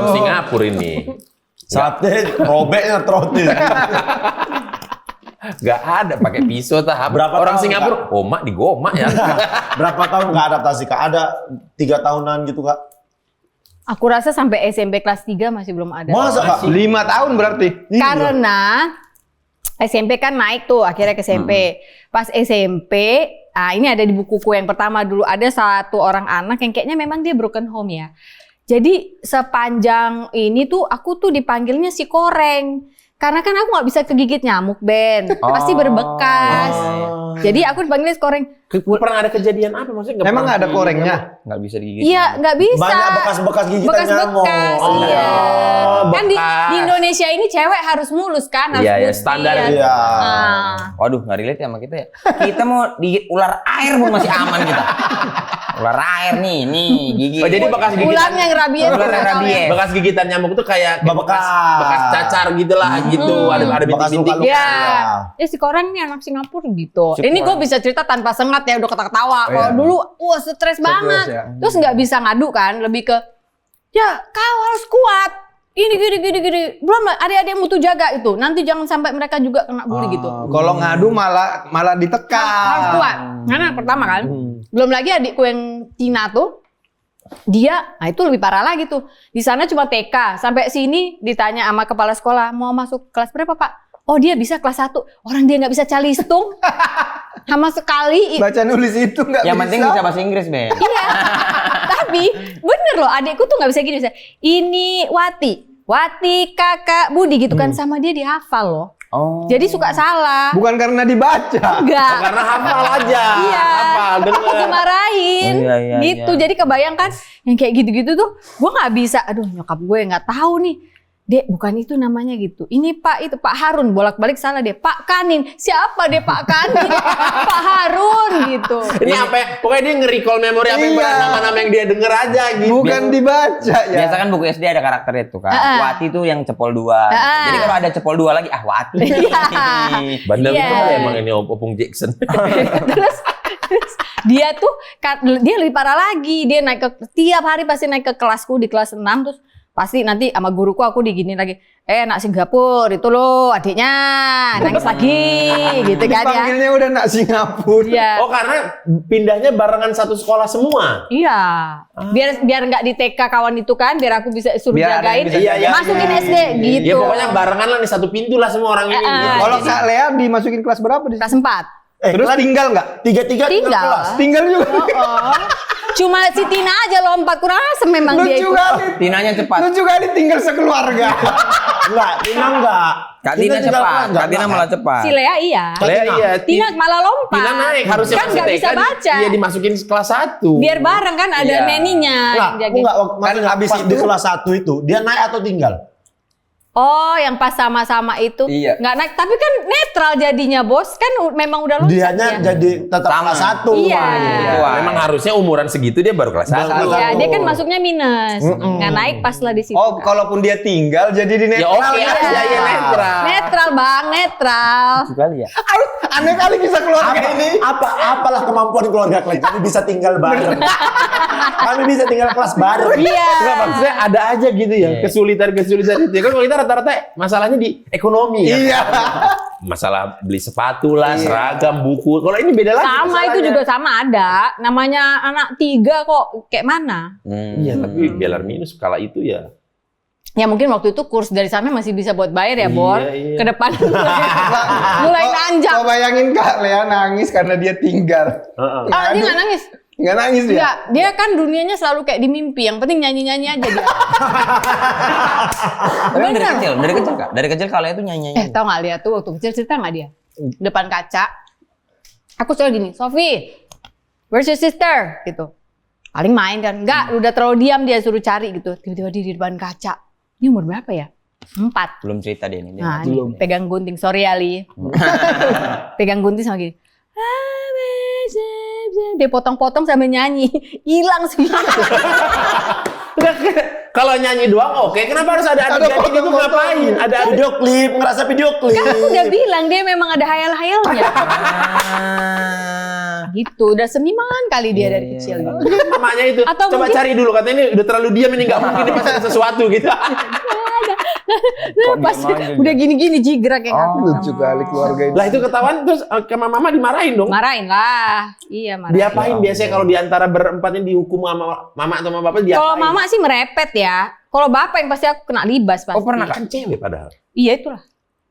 Singapura ini. sate, robeknya trotil. Gak ada pakai pisau tahap. Berapa orang tahun, Singapura, omak di gomak ya. Berapa tahun nggak adaptasi, Kak? Ada 3 tahunan gitu, Kak? Aku rasa sampai SMP kelas 3 masih belum ada. Masa, Kak? 5 tahun berarti. Iya. Karena SMP kan naik tuh akhirnya ke SMP. Pas SMP, ini ada di bukuku yang pertama dulu ada satu orang anak yang kayaknya memang dia broken home ya. Jadi sepanjang ini tuh aku tuh dipanggilnya si koreng. Karena kan aku nggak bisa kegigit nyamuk, Ben. Pasti berbekas. Jadi aku dipanggilnya si koreng. Pernah ada kejadian apa maksudnya? Emang nggak ada korengnya? Nggak bisa digigit. Iya, nggak bisa. Banyak bekas-bekas gigitan nyamuk. Bekas-bekas, Oh, iya. Kan di bekas. Indonesia ini cewek harus mulus kan, harus Iya, iya, putih. standar. Iya. Nah, Waduh, nggak relate ya sama kita ya. Kita mau digigit ular air pun masih aman kita. Ular air nih gigi. Oh, jadi bekas gigitan. ular yang rabies. Ular yang nggak tahu ya. rabies. Bekas gigitan nyamuk tuh kayak Bekas. bekas cacar gitu lah gitu. Ada Bekas bintik-bintik. luka-luka. Ya, si Koreng nih anak Singapura gitu. Si Ini gue Koreng. bisa cerita tanpa sengat ya, udah ketawa-tawa. Kalau dulu, wah stres banget. ya. Terus nggak bisa ngadu kan, lebih ke, ya kau harus kuat. Ini gini. Belum adik-adik yang butuh jaga itu. Nanti jangan sampai mereka juga kena bully gitu. Kalau ngadu malah ditekan. Harus kuat. Karena pertama kan, belum lagi adikku yang Cina tuh, dia, nah itu lebih parah lagi tuh. Di sana cuma TK. Sampai sini ditanya sama kepala sekolah, mau masuk kelas berapa Pak? Oh dia bisa kelas 1. Orang dia nggak bisa calistung. Sama sekali. Baca nulis itu nggak bisa. Yang penting bisa bahasa Inggris, Ben. Iya. Tapi bener loh, adikku tuh nggak bisa gini. Bisa, ini Wati kakak Budi gitu kan. Sama dia dihafal loh. Oh. Jadi suka salah. Bukan karena dibaca. Enggak. Karena hafal aja. Iya, Hafal, takut denger. dimarahin, Oh, iya, gitu. iya. Jadi kebayangkan yang kayak gitu-gitu tuh, gue nggak bisa. Aduh, nyokap gue nggak tahu nih. Dek, bukan itu namanya gitu. Ini Pak itu Pak Harun, bolak-balik salah deh. Pak Kanin, siapa deh Pak Kanin? Pak Harun gitu. Ini apa ya? Pokoknya dia nge-recall memori apa yang Iya. nama-nama yang dia denger aja gitu. Bukan dibaca ya. Biasa kan buku SD ada karakter itu kan. Wati tuh yang cepol 2. Jadi kalau ada cepol 2 lagi, Wati. Iya. Bandel Iya. itu kali emang ini Opung Jackson. terus dia tuh dia lebih parah lagi. Dia naik ke tiap hari pasti naik ke kelasku di kelas 6 terus pasti nanti sama guruku aku digini lagi. Anak Singapura itu loh adiknya nangis lagi gitu kan ya. Dipanggilnya udah nak Singapura. Iya. Oh karena pindahnya barengan satu sekolah semua. Iya. Biar nggak di TK kawan itu kan, biar aku bisa suruh Biar ada jagain. yang bisa jagain. Masukin SD gitu. Ya pokoknya barengan lah nih satu pintu lah semua orang ini. gitu. Kalau Kak Lea dimasukin kelas berapa di Kelas 4. Terus tinggal nggak? 3-3 Tinggal. kelas. Tinggal juga. Oh. Cuma si Tina aja lompat kurang asem memang dia Lucu itu. kali. Tinanya cepat. Lucu kali tinggal sekeluarga. Enggak, Tina enggak. Kak Tina cepat. Kak Tina malah cepat. Si Lea iya. Lea iya. Tina malah lompat. Tina naik harusnya kan masih nggak TK, bisa baca. Iya dimasukin kelas 1. Biar bareng kan ada Iya. neninya. Enggak, yang jagain. enggak. Maksudnya habis pas itu- di kelas 1 itu dia naik atau tinggal? Oh, yang pas sama-sama itu Iya. nggak naik, tapi kan netral jadinya bos, kan memang udah loncat Dianya ya. jadi tetap Sama. kelas 1. Iya. Memang harusnya umuran segitu dia baru kelas 1. Iya, dia kan masuknya minus, nggak naik pas lah di situ. Oh, kalaupun dia tinggal jadi di Ya netral. oke aja ya netral. Netral bang, netral. Sekali ya. Aneh kali bisa keluar kayak ini. Apalah kemampuan keluarga kalian? Kami bisa tinggal bareng. Kami bisa tinggal kelas bareng. Iya. Enggak, maksudnya ada aja gitu ya, kesulitan-kesulitan itu. Kan kalau kita rata-rata masalahnya di ekonomi ya. Iya. Masalah beli sepatu lah, seragam, buku. Kalau ini beda lagi. Sama itu masalahnya. juga sama ada. Namanya anak 3 kok kayak mana? Iya, tapi Belar Minus kala itu ya. Ya mungkin waktu itu kurs dari sana masih bisa buat bayar ya, Bor. Iya. Ke depan mulai nanjak. Kau bayangin Kak Lea nangis karena dia tinggal. Ah, dia nggak nangis. Nggak nangis dia. Enggak, dia kan dunianya selalu kayak di mimpi. Yang penting nyanyi-nyanyi aja dia. Tapi dari kecil Kak. Dari kecil kalian itu nyanyi. Tahu nggak lihat tuh waktu kecil cerita nggak dia? Depan kaca. Aku selalu gini, Sophie, where's your sister? Gitu. Paling main kan. Enggak, udah terlalu diam dia suruh cari gitu. Tiba-tiba dia di depan kaca. Ini umur berapa ya? 4. Belum cerita dia ini. Nah, nih, pegang gunting. Sorry Ali. Pegang gunting sama gini. Dia potong-potong sambil nyanyi. Hilang semua. Kalau nyanyi doang oke, kenapa harus ada adegan gitu ngapain? Ada Video klip, ngerasa video klip. Kan aku udah bilang dia memang ada hayal-hayalnya. Gitu, udah seniman kali dia dari kecil gitu. mamanya itu. Atau Coba mungkin- cari dulu, katanya ini udah terlalu diam, ini nggak mungkin dia pasti ada sesuatu gitu. Pas udah gini-gini jigrak kayak aku. Lucu kali keluarga ini. Lah itu ketahuan terus sama mama dimarahin dong. Marahin lah. Iya, marahin. Diapain biasanya kalau diantara berempat ini dihukum sama mama atau sama bapak diapain? Kalau mama sih merepet ya. Kalau bapak yang pasti aku kena libas pasti. Oh pernah kan cewek padahal. Iya itulah.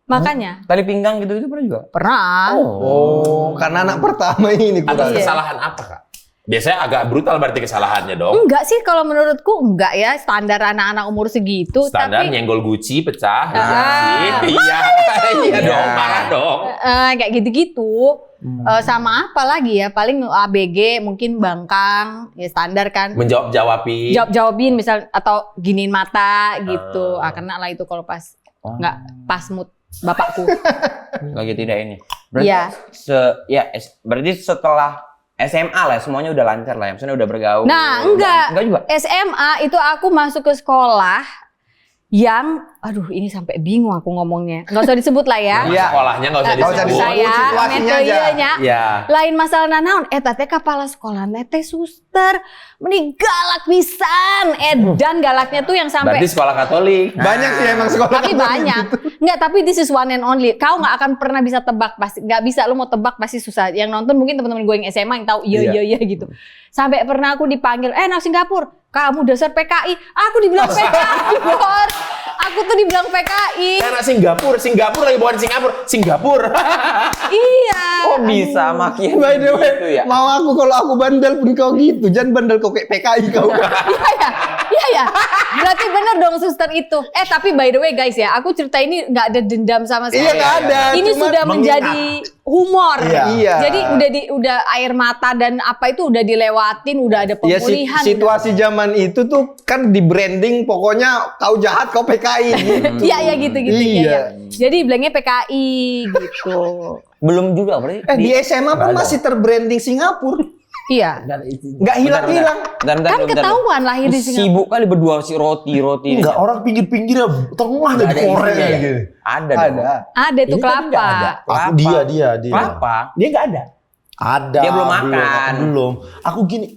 Makanya. Tali pinggang gitu itu pernah juga. Pernah. Oh, karena anak pertama ini Atas kurang. kesalahan apa kak? Biasanya agak brutal berarti kesalahannya dong. Enggak sih kalau menurutku enggak ya, standar anak-anak umur segitu. Standar tapi nyenggol Gucci pecah. Ah, Iya, iya dong, parah dong. kayak gitu-gitu. Sama apa lagi ya? Paling ABG mungkin bangkang, ya standar kan. Menjawab-jawabin. Jawabin misal atau giniin mata gitu. Kena lah itu kalau pas nggak pas mood bapakku. Lagi tidak ini. Berarti Iya. berarti setelah SMA lah semuanya udah lancar lah ya. Maksudnya udah bergaul. Nah, enggak. Enggak juga. SMA itu aku masuk ke sekolah yang, aduh ini sampai bingung aku ngomongnya. Nggak usah disebut lah ya. Iya. Sekolahnya nggak usah Nggak usah disebut. disebut. Saya situasinya aja. metodenya Iya. lain masalah nanaon. Teh kepala sekolah teh suster. Mending galak pisan. Dan galaknya tuh yang sampai Berarti sekolah Katolik. Banyak sih emang sekolah. tapi banyak. Enggak, tapi this is one and only. Kau nggak akan pernah bisa tebak pasti. Nggak bisa, lu mau tebak pasti susah. Yang nonton mungkin teman-teman gue yang SMA yang tahu iya gitu. Sampai pernah aku dipanggil, anak Singapura, kamu dasar PKI. Aku dibilang PKI, Bor. Aku tuh dibilang PKI. Karena Singapura lagi bukan Singapura. Iya. Oh bisa makin By the way, gitu ya. mau aku kalau aku bandel pun kau gitu. Jangan bandel kau kayak PKI kau. Iya ya. Berarti bener dong suster itu. Tapi by the way guys ya, aku cerita ini nggak ada dendam sama sekali. Iya nggak ada. Ini Cuma sudah menjadi humor. Iya. Jadi udah air mata dan apa itu udah dilewatin, udah ada Ya pemulihan. situasi zaman itu tuh kan di branding pokoknya kau jahat kau PKI gitu. Iya gitu. Iya. Iya. Jadi bilangnya PKI gitu. Belum juga berarti. Di SMA pun masih terbranding Singapura. Iya. Nggak hilang-hilang. Kan ketahuan lahir di Singapura. Sibuk kali berdua si roti. Enggak, orang pinggir-pinggirnya tengah Nggak dari ada korek isinya ya? gitu. Ada dong. Ada. Ada tuh Ini tadi nggak kelapa. ada. Aku dia. Kelapa. Dia nggak ada. Ada. Dia belum makan. Belum. Aku gini,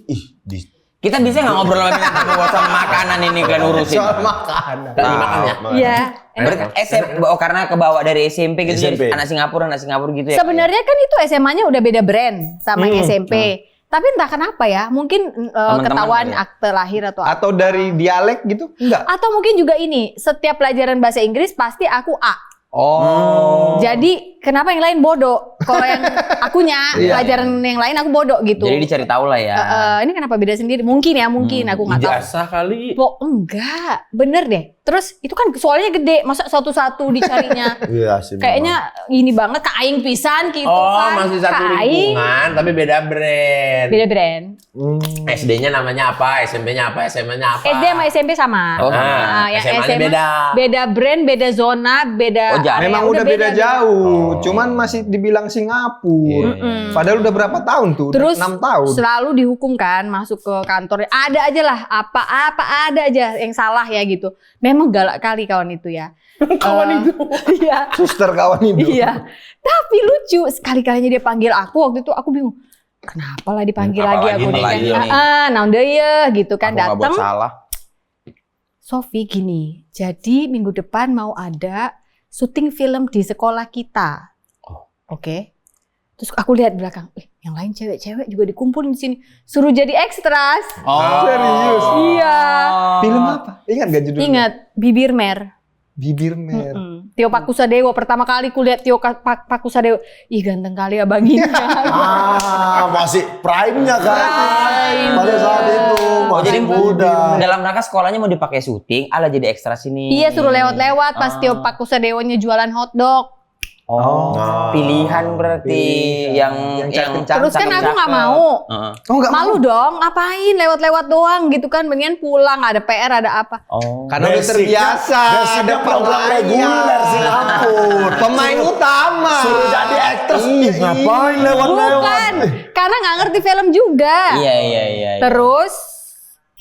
Kita bisa nggak ngobrol sama binatang buat sama makanan ini kalian urusin. Soal makanan. Tadi makannya. Iya. Berarti karena kebawa dari SMP gitu SMP. jadi anak Singapura gitu ya. Sebenarnya kan itu SMA-nya udah beda brand sama yang SMP. Tapi entah kenapa ya, mungkin ketahuan kali ya? akte lahir atau apa. Atau dari dialek gitu? Enggak. Atau mungkin juga ini, setiap pelajaran bahasa Inggris pasti aku A. Oh. Jadi kenapa yang lain bodoh? Kalau yang akunya pelajaran yang lain aku bodoh gitu. Jadi dicari tahu lah ya. Ini kenapa beda sendiri? Mungkin aku nggak tahu. Ijazah kali. Enggak, bener deh. Terus itu kan soalnya gede, masa satu-satu dicarinya. Iya sih. Kayaknya ini banget kaing pisan gitu kan. Masih satu Kaing. lingkungan tapi beda brand. Beda brand. SD-nya namanya apa, SMP-nya apa, SMA-nya apa. SD sama SMP sama. Oh. Yang SMA-nya beda. Beda brand, beda zona, beda. Oh, jauh. area, Memang udah beda jauh, Oh. cuman masih dibilang Singapura. Padahal udah berapa tahun tuh? Terus 6 tahun. selalu dihukum kan masuk ke kantor. Ada aja lah apa ada aja yang salah ya gitu. Memang galak kali kawan itu ya. Kawan itu. Iya. Suster kawan itu. Iya. Tapi lucu sekali-kalinya dia panggil aku waktu itu aku bingung. Kenapa lah dipanggil lagi Apalagi aku nih, kan. iya nih. Nah udah ya gitu kan Aku nggak buat datang. salah. Sofi gini. Jadi minggu depan mau ada syuting film di sekolah kita. Oke. Terus aku lihat belakang, yang lain cewek-cewek juga dikumpulin di sini. Suruh jadi ekstras. Serius. Iya. Film apa? Ingat gak judulnya? Ingat, Bibir Mer. Bibir Mer. Tio Pakusadewo, pertama kali kulihat Tio Pakusadewo. Ih ganteng kali abang ini. Masih prime-nya kan. Prime. Pada saat itu masih jadi muda. Dalam rangka sekolahnya mau dipakai syuting, ala jadi ekstra sini. Iya suruh lewat-lewat pas Tio Pakusadewonya jualan hotdog. Oh, pilihan berarti yang kencang-kencang. Terus kan aku nggak mau. Oh enggak Malu dong, ngapain lewat-lewat doang gitu kan. Mendingan pulang, ada PR, ada apa. Oh. Karena udah terbiasa. Basicnya program reguler Singapura. Pemain utama. Suruh jadi aktris. Ngapain lewat-lewat? Bukan, karena nggak ngerti film juga. Iya. Terus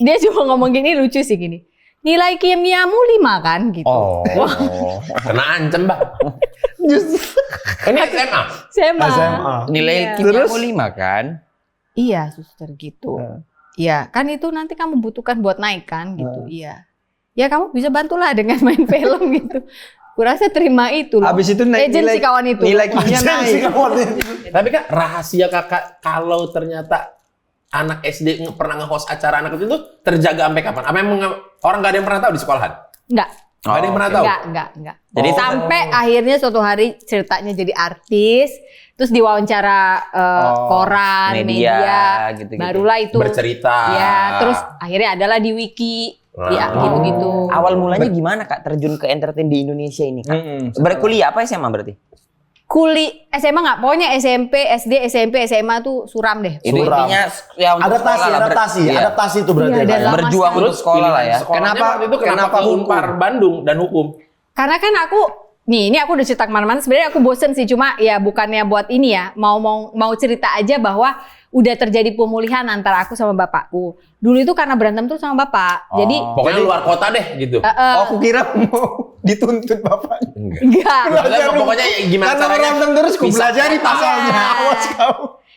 dia cuma ngomong gini, lucu sih gini. Nilai kimiamu 5 kan gitu. Oh. Kena ancam, Mbak. Ini SMA. SMA. Nilai Iya. kimiamu 5 kan? Iya, suster gitu. Iya, kan itu nanti kamu butuhkan buat naik kan gitu. Iya. Ya kamu bisa bantulah dengan main film gitu. Kurasa terima itu loh. Habis itu naik Agensi nilai kawan itu. Nilai kimia naik. Tapi kan rahasia kakak kalau ternyata anak SD pernah nge-host acara anak itu tuh terjaga sampai kapan? Apa emang orang nggak ada yang pernah tahu di sekolahan? Enggak. Nggak ada yang pernah tahu? Enggak. Jadi sampai akhirnya suatu hari ceritanya jadi artis, terus diwawancara koran, media, gitu-gitu. barulah itu Bercerita. Ya, terus akhirnya adalah di wiki, ya gitu-gitu. Awal mulanya gimana Kak terjun ke entertain di Indonesia ini Kak? Berkuliah apa SMA berarti? SMA nggak, pokoknya SMP, SD, SMP, SMA tuh suram deh. Itu Suram. intinya ya untuk sekolah lah, Adaptasi itu berarti. Iya, ya, dan Kak? lama berjuang sekali. untuk sekolah lah ya. Kenapa waktu itu kenapa hukum? Unpar Bandung dan hukum? Karena kan ini aku udah cerita kemana-mana. Sebenarnya aku bosen sih, cuma ya bukannya buat ini ya, mau cerita aja bahwa udah terjadi pemulihan antara aku sama bapakku. Dulu itu karena berantem tuh sama bapak. Jadi Pokoknya luar kota deh gitu. Oh, aku kira mau dituntut bapaknya. enggak. Pokoknya gimana Karena caranya berantem terus ku bisa pelajari kota. pasalnya. Awas kau.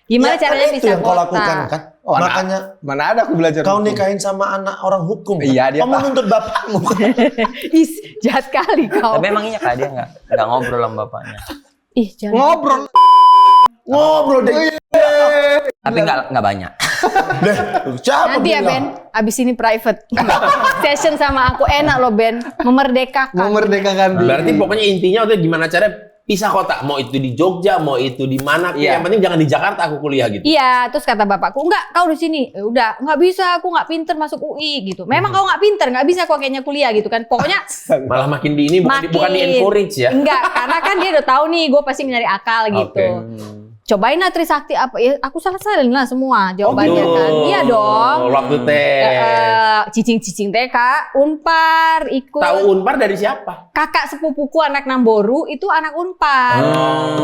Gimana Ya, caranya kan bisa itu yang kau kota? lakukan kan? Oh, Makanya Mana ada aku belajar kau hukum. nikahin sama anak orang hukum. Kan? Iya, dia Kau menuntut bapakmu. Ih, jahat kali kau. Tapi emang iya Kak dia nggak ngobrol sama bapaknya. Ih, jangan. Ngobrol. Ngobrol deh. Tapi nggak banyak. Deh, siapa Nanti ya bilang? Ben, abis ini private session sama aku enak loh Ben, memerdekakan. Memerdekakan diri. Berarti pokoknya intinya udah gimana caranya pisah kota. Mau itu di Jogja, mau itu di mana. Iya. Yang penting jangan di Jakarta aku kuliah gitu. Iya, terus kata bapakku, enggak, kau di sini. Ya udah, nggak bisa, aku nggak pinter masuk UI gitu. Memang kau nggak pinter, nggak bisa kok kayaknya kuliah gitu kan. Pokoknya Malah makin di ini bukan di encourage ya. Enggak, karena kan dia udah tahu nih, gue pasti nyari akal gitu. Oke. Cobain lah Trisakti apa? Ya, aku salah-salahin lah semua jawabannya gitu. kan. Iya dong. Waktu Cicing-cicing TK, Unpar, ikut. tahu Unpar dari siapa? Kakak sepupuku anak Namboru itu anak Unpar.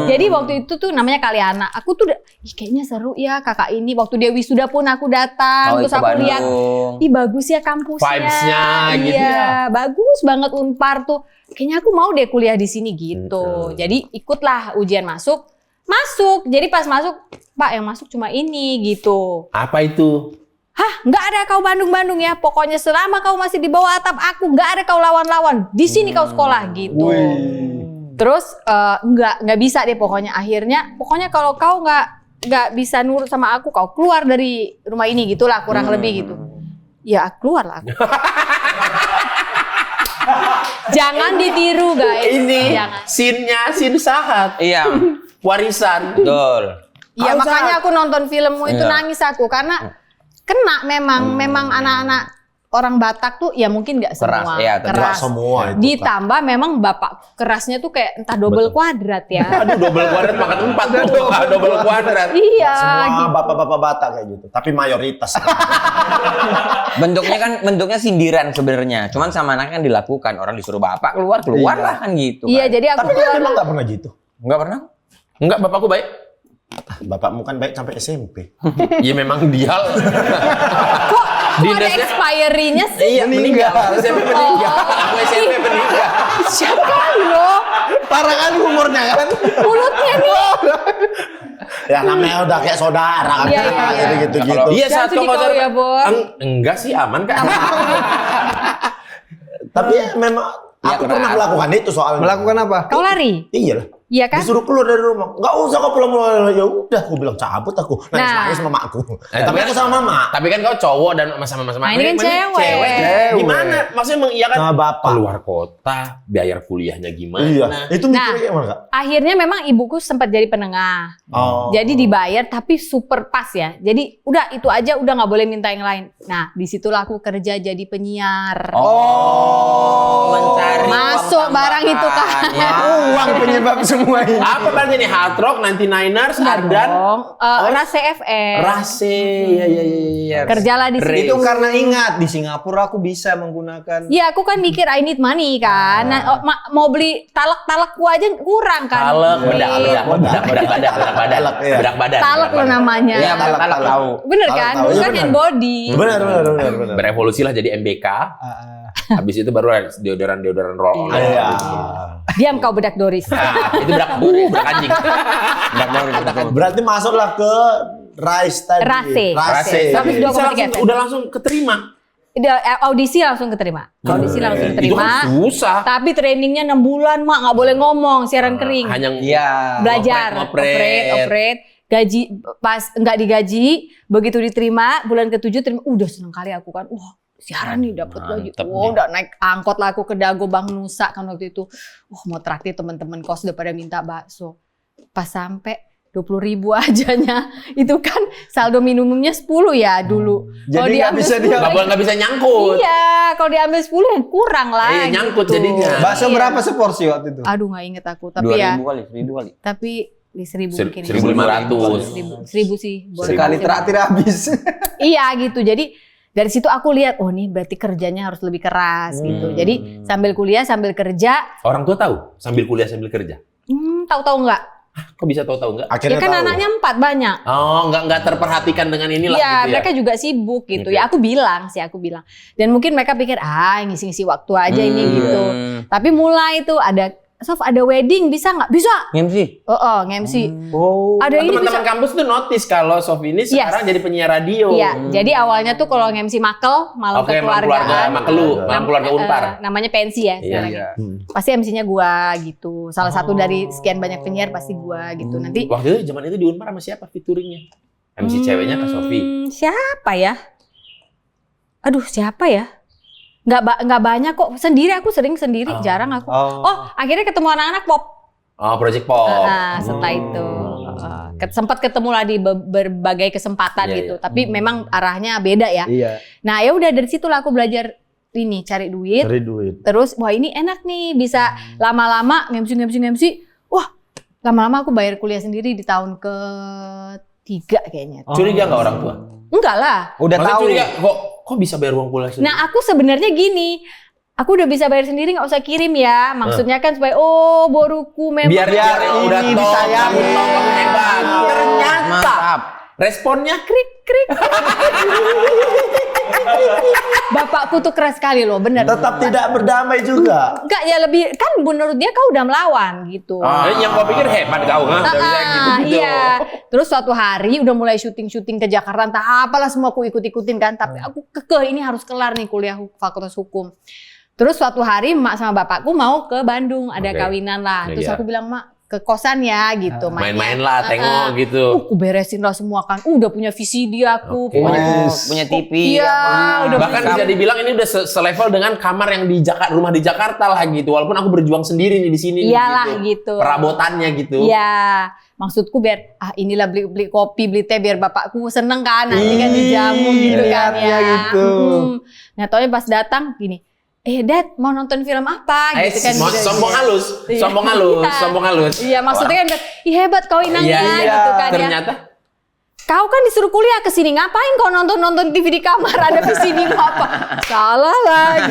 Jadi waktu itu tuh namanya Kaliana. Aku tuh ih kayaknya seru ya kakak ini. Waktu dia wisuda pun aku datang. Terus aku lihat, ih bagus ya kampusnya. Vibes-nya gitu iya, bagus banget Unpar tuh. Kayaknya aku mau deh kuliah di sini gitu. Jadi ikutlah ujian masuk. Jadi pas masuk, Pak yang masuk cuma ini gitu. Apa itu? Hah, nggak ada kau Bandung-Bandung ya. Pokoknya selama kau masih di bawah atap aku, nggak ada kau lawan-lawan. Di sini kau sekolah gitu. Terus nggak bisa deh pokoknya. Akhirnya, pokoknya kalau kau nggak bisa nurut sama aku, kau keluar dari rumah ini gitulah kurang lebih gitu. Ya keluar lah aku. Jangan ditiru guys. Ini Jangan. scene-nya scene Sahat. Iya, Warisan. betul. Iya Harus makanya Sahat. aku nonton filmmu itu Iya. nangis aku karena kena memang anak-anak orang Batak tuh ya mungkin nggak Keras, semua iya, tentu. Nggak keras. semua itu. Ditambah memang bapak kerasnya tuh kayak entah double kuadrat ya. Aduh, double kuadrat makan 4 tuh. Double kuadrat. Iya. Semua gitu. bapak-bapak Batak kayak gitu. Tapi mayoritas. Bentuknya sindiran sebenarnya. Cuman sama anaknya kan dilakukan. Orang disuruh bapak keluar lah kan gitu. Iya kan. jadi aku Tapi tuh kan emang nggak pernah gitu. Nggak pernah. Enggak, bapakku baik. Bapakmu kan baik sampai SMP. Iya memang dia. kok ada Dinasnya- expiry-nya sih? Iya, meninggal. SMP meninggal. Aku SMP meninggal. Siapa kali loh? Parah kan umurnya kan? Mulutnya nih. Ya namanya udah kayak saudara kan. Iya, iya. Gitu-gitu. Iya, Jangan satu sedih kau konser. ya, Bon. Enggak sih, aman kan? Tapi memang Ya, aku pernah keras. melakukan itu soalnya. Melakukan apa? Kau lari? Iya lah. Iya kan? Disuruh keluar dari rumah. Nggak usah kau pulang. Ya udah, aku bilang cabut aku. Nangis sama mamaku. Tapi kan- aku sama mama. Tapi kan kau cowok dan sama-sama. Nah, ini kan Mending cewek. Gimana? Maksudnya mengiyakan Sama bapak. keluar kota, biaya kuliahnya gimana? Iya. Itu Nah. mikirnya gimana kak? Akhirnya memang ibuku sempat jadi penengah. Oh. Jadi dibayar tapi super pas ya. Jadi udah itu aja, udah nggak boleh minta yang lain. Nah disitulah aku kerja jadi penyiar. Mencari Masuk uang barang itu kan. tambahan, ya. Uang penyebab semua ini. Apa berarti nih? Hard Rock, 99ers, Ardan, Dong, Rase FM. Rase. Iya. Kerjalah di situ. Itu karena ingat di Singapura aku bisa menggunakan. Iya, aku kan mikir I need money kan. Nah, mau beli talak-talakku aja kurang kan. Talek, bedak badan. Iya. Bedak badan. Talak lo namanya. Iya, talak tahu. Bener Talak kan? tahu. Bukan Iya, hand bener. body. Benar. Berevolusi lah jadi MBK. Habis itu baru ada deodoran roll on. Iya. Diam kau bedak Doris. Nah, itu bedak anjing. Berarti masuklah ke Rice tadi. Rase. Rase. Tapi Bisa 2,3 udah langsung keterima. Audisi langsung keterima. Audisi langsung Itu kan keterima. susah. Tapi trainingnya 6 bulan, Mak. Nggak boleh ngomong, siaran kering. Hanya Iya. Belajar, ngoprek. operate. Gaji, pas nggak digaji, begitu diterima, bulan ke-7 terima. Udah seneng kali aku kan. Wah, siaran nih dapat gaji. Mantep Wah, nih. udah naik angkot lah aku ke Dago Bang Nusa kan waktu itu. Mau traktir teman-teman kos udah pada minta bakso. Pas sampai 20.000 ajanya. Itu kan saldo minimumnya 10 ya dulu. Jadi Kalau nggak diambil bisa 10, nggak bisa nyangkut. Iya, kalau diambil 10 yang kurang lah. Iya, nyangkut jadinya. Bakso Iya. berapa seporsi waktu itu? Aduh, nggak inget aku. Tapi ya, 2.000 kali, 1.000 kali. tapi di 1.000 mungkin. 1.500. 1.000 sih. boleh. Sekali traktir habis. Iya gitu. Jadi dari situ aku lihat, oh nih berarti kerjanya harus lebih keras gitu. Jadi sambil kuliah sambil kerja, Orang tua tahu sambil kuliah sambil kerja. tahu-tahu nggak? Kok bisa tahu-tahu enggak? Akhirnya Ya kan tahu. anaknya 4 banyak. Oh, enggak terperhatikan dengan inilah Iya, gitu ya. mereka juga sibuk gitu. Oke. Ya aku bilang. Dan mungkin mereka pikir ngisi-ngisi waktu aja ini gitu. Tapi mulai tuh ada Sof ada wedding bisa nggak? Bisa. MC. nge-MC. Oh, Ada ini teman-teman kampus tuh notice kalau Sof ini sekarang jadi penyiar radio. Iya, jadi awalnya tuh kalau nge-MC Makel, malam Oke, malam keluarga kekeluargaan. Makelu, malam keluarga Unpar. Namanya pensi ya Iya, sekarang. iya. Pasti MC-nya gua gitu. Salah satu dari sekian banyak penyiar pasti gua gitu. Nanti Waktu itu zaman itu di Unpar sama siapa featuringnya? MC ceweknya Kak Sofi. Siapa ya? Aduh, siapa ya? Nggak banyak kok. Aku sering sendiri, jarang aku. Oh, akhirnya ketemu anak-anak pop. Oh, Project Pop. Setelah itu sempat ketemu lah di berbagai kesempatan Iya, gitu. iya. Tapi memang arahnya beda ya. Iya. Nah, ya udah dari situ lah aku belajar ini cari duit. Cari duit. Terus wah ini enak nih bisa lama-lama nge-MC. Wah, lama-lama aku bayar kuliah sendiri di tahun ke-3 kayaknya. Curiga nggak orang tua? Enggak lah. Udah Maksudnya tahu. curiga, kok bisa bayar uang kuliah sendiri? Nah, aku sebenarnya gini. Aku udah bisa bayar sendiri, nggak usah kirim ya. Maksudnya kan supaya boruku memang biar udah ini top, disayangin. kamu hebat. Ternyata Mantap. responnya krik. Bapakku tuh keras sekali loh, bener. Tetap tidak berdamai juga. Enggak ya lebih kan menurut dia kau udah melawan gitu. yang kau pikir hebat kau kan? Nggak bisa gitu. Iya. Terus suatu hari udah mulai syuting ke Jakarta, entah apalah semua aku ikut-ikutin kan. Tapi aku kekeh ini harus kelar nih kuliah Fakultas Hukum. Terus suatu hari emak sama bapakku mau ke Bandung, ada Oke. kawinan lah. Terus Iya. aku bilang, "Mak, ke kosan ya gitu. Main-main lah, tengok gitu. Aku beresin lah semua kan. Udah punya VCD aku. Punya TV. Iya, udah Bahkan bisa dibilang ini udah selevel dengan kamar yang di rumah di Jakarta lah gitu. Walaupun aku berjuang sendiri nih di sini nih, Iyalah gitu. Perabotannya gitu. Iya, maksudku biar inilah beli kopi, beli teh biar bapakku seneng kan, nanti kan dijamu gitu kan niatnya ya. gitu. Nah, taunya pas datang gini, Dad mau nonton film apa? Gitu kan. Gitu. Sombong halus, Iya. sombong halus, Iya. sombong halus. Iya, maksudnya kan, ih hebat kau inangnya gitu kan ya. Ternyata Kau kan disuruh kuliah ke sini, ngapain kau nonton TV di kamar, ada VCD apa? Salah lagi.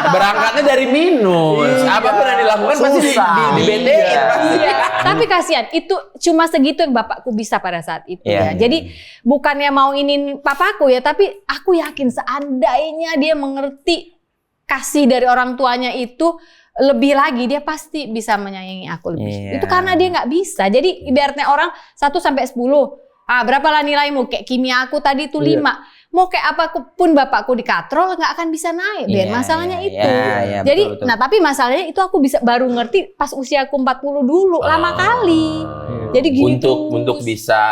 berangkatnya dari minus. Apa pernah dilakukan pasti di BT-in pasti. Iya, tapi kasihan itu cuma segitu yang bapakku bisa pada saat itu Iya. ya. Jadi bukannya mau ingin papaku ya, tapi aku yakin seandainya dia mengerti kasih dari orang tuanya itu lebih lagi, dia pasti bisa menyayangi aku lebih. Iya. Itu karena dia nggak bisa. Jadi ibaratnya orang 1 sampai 10. Berapa lah nilaimu? Kayak kimia aku tadi itu 5. Mau kayak apapun bapakku dikatrol nggak akan bisa naik. Iya, Masalahnya iya, itu. iya, Jadi, betul. nah tapi masalahnya itu aku bisa baru ngerti pas usiaku 40 dulu. Lama kali. Jadi gitu. Untuk bisa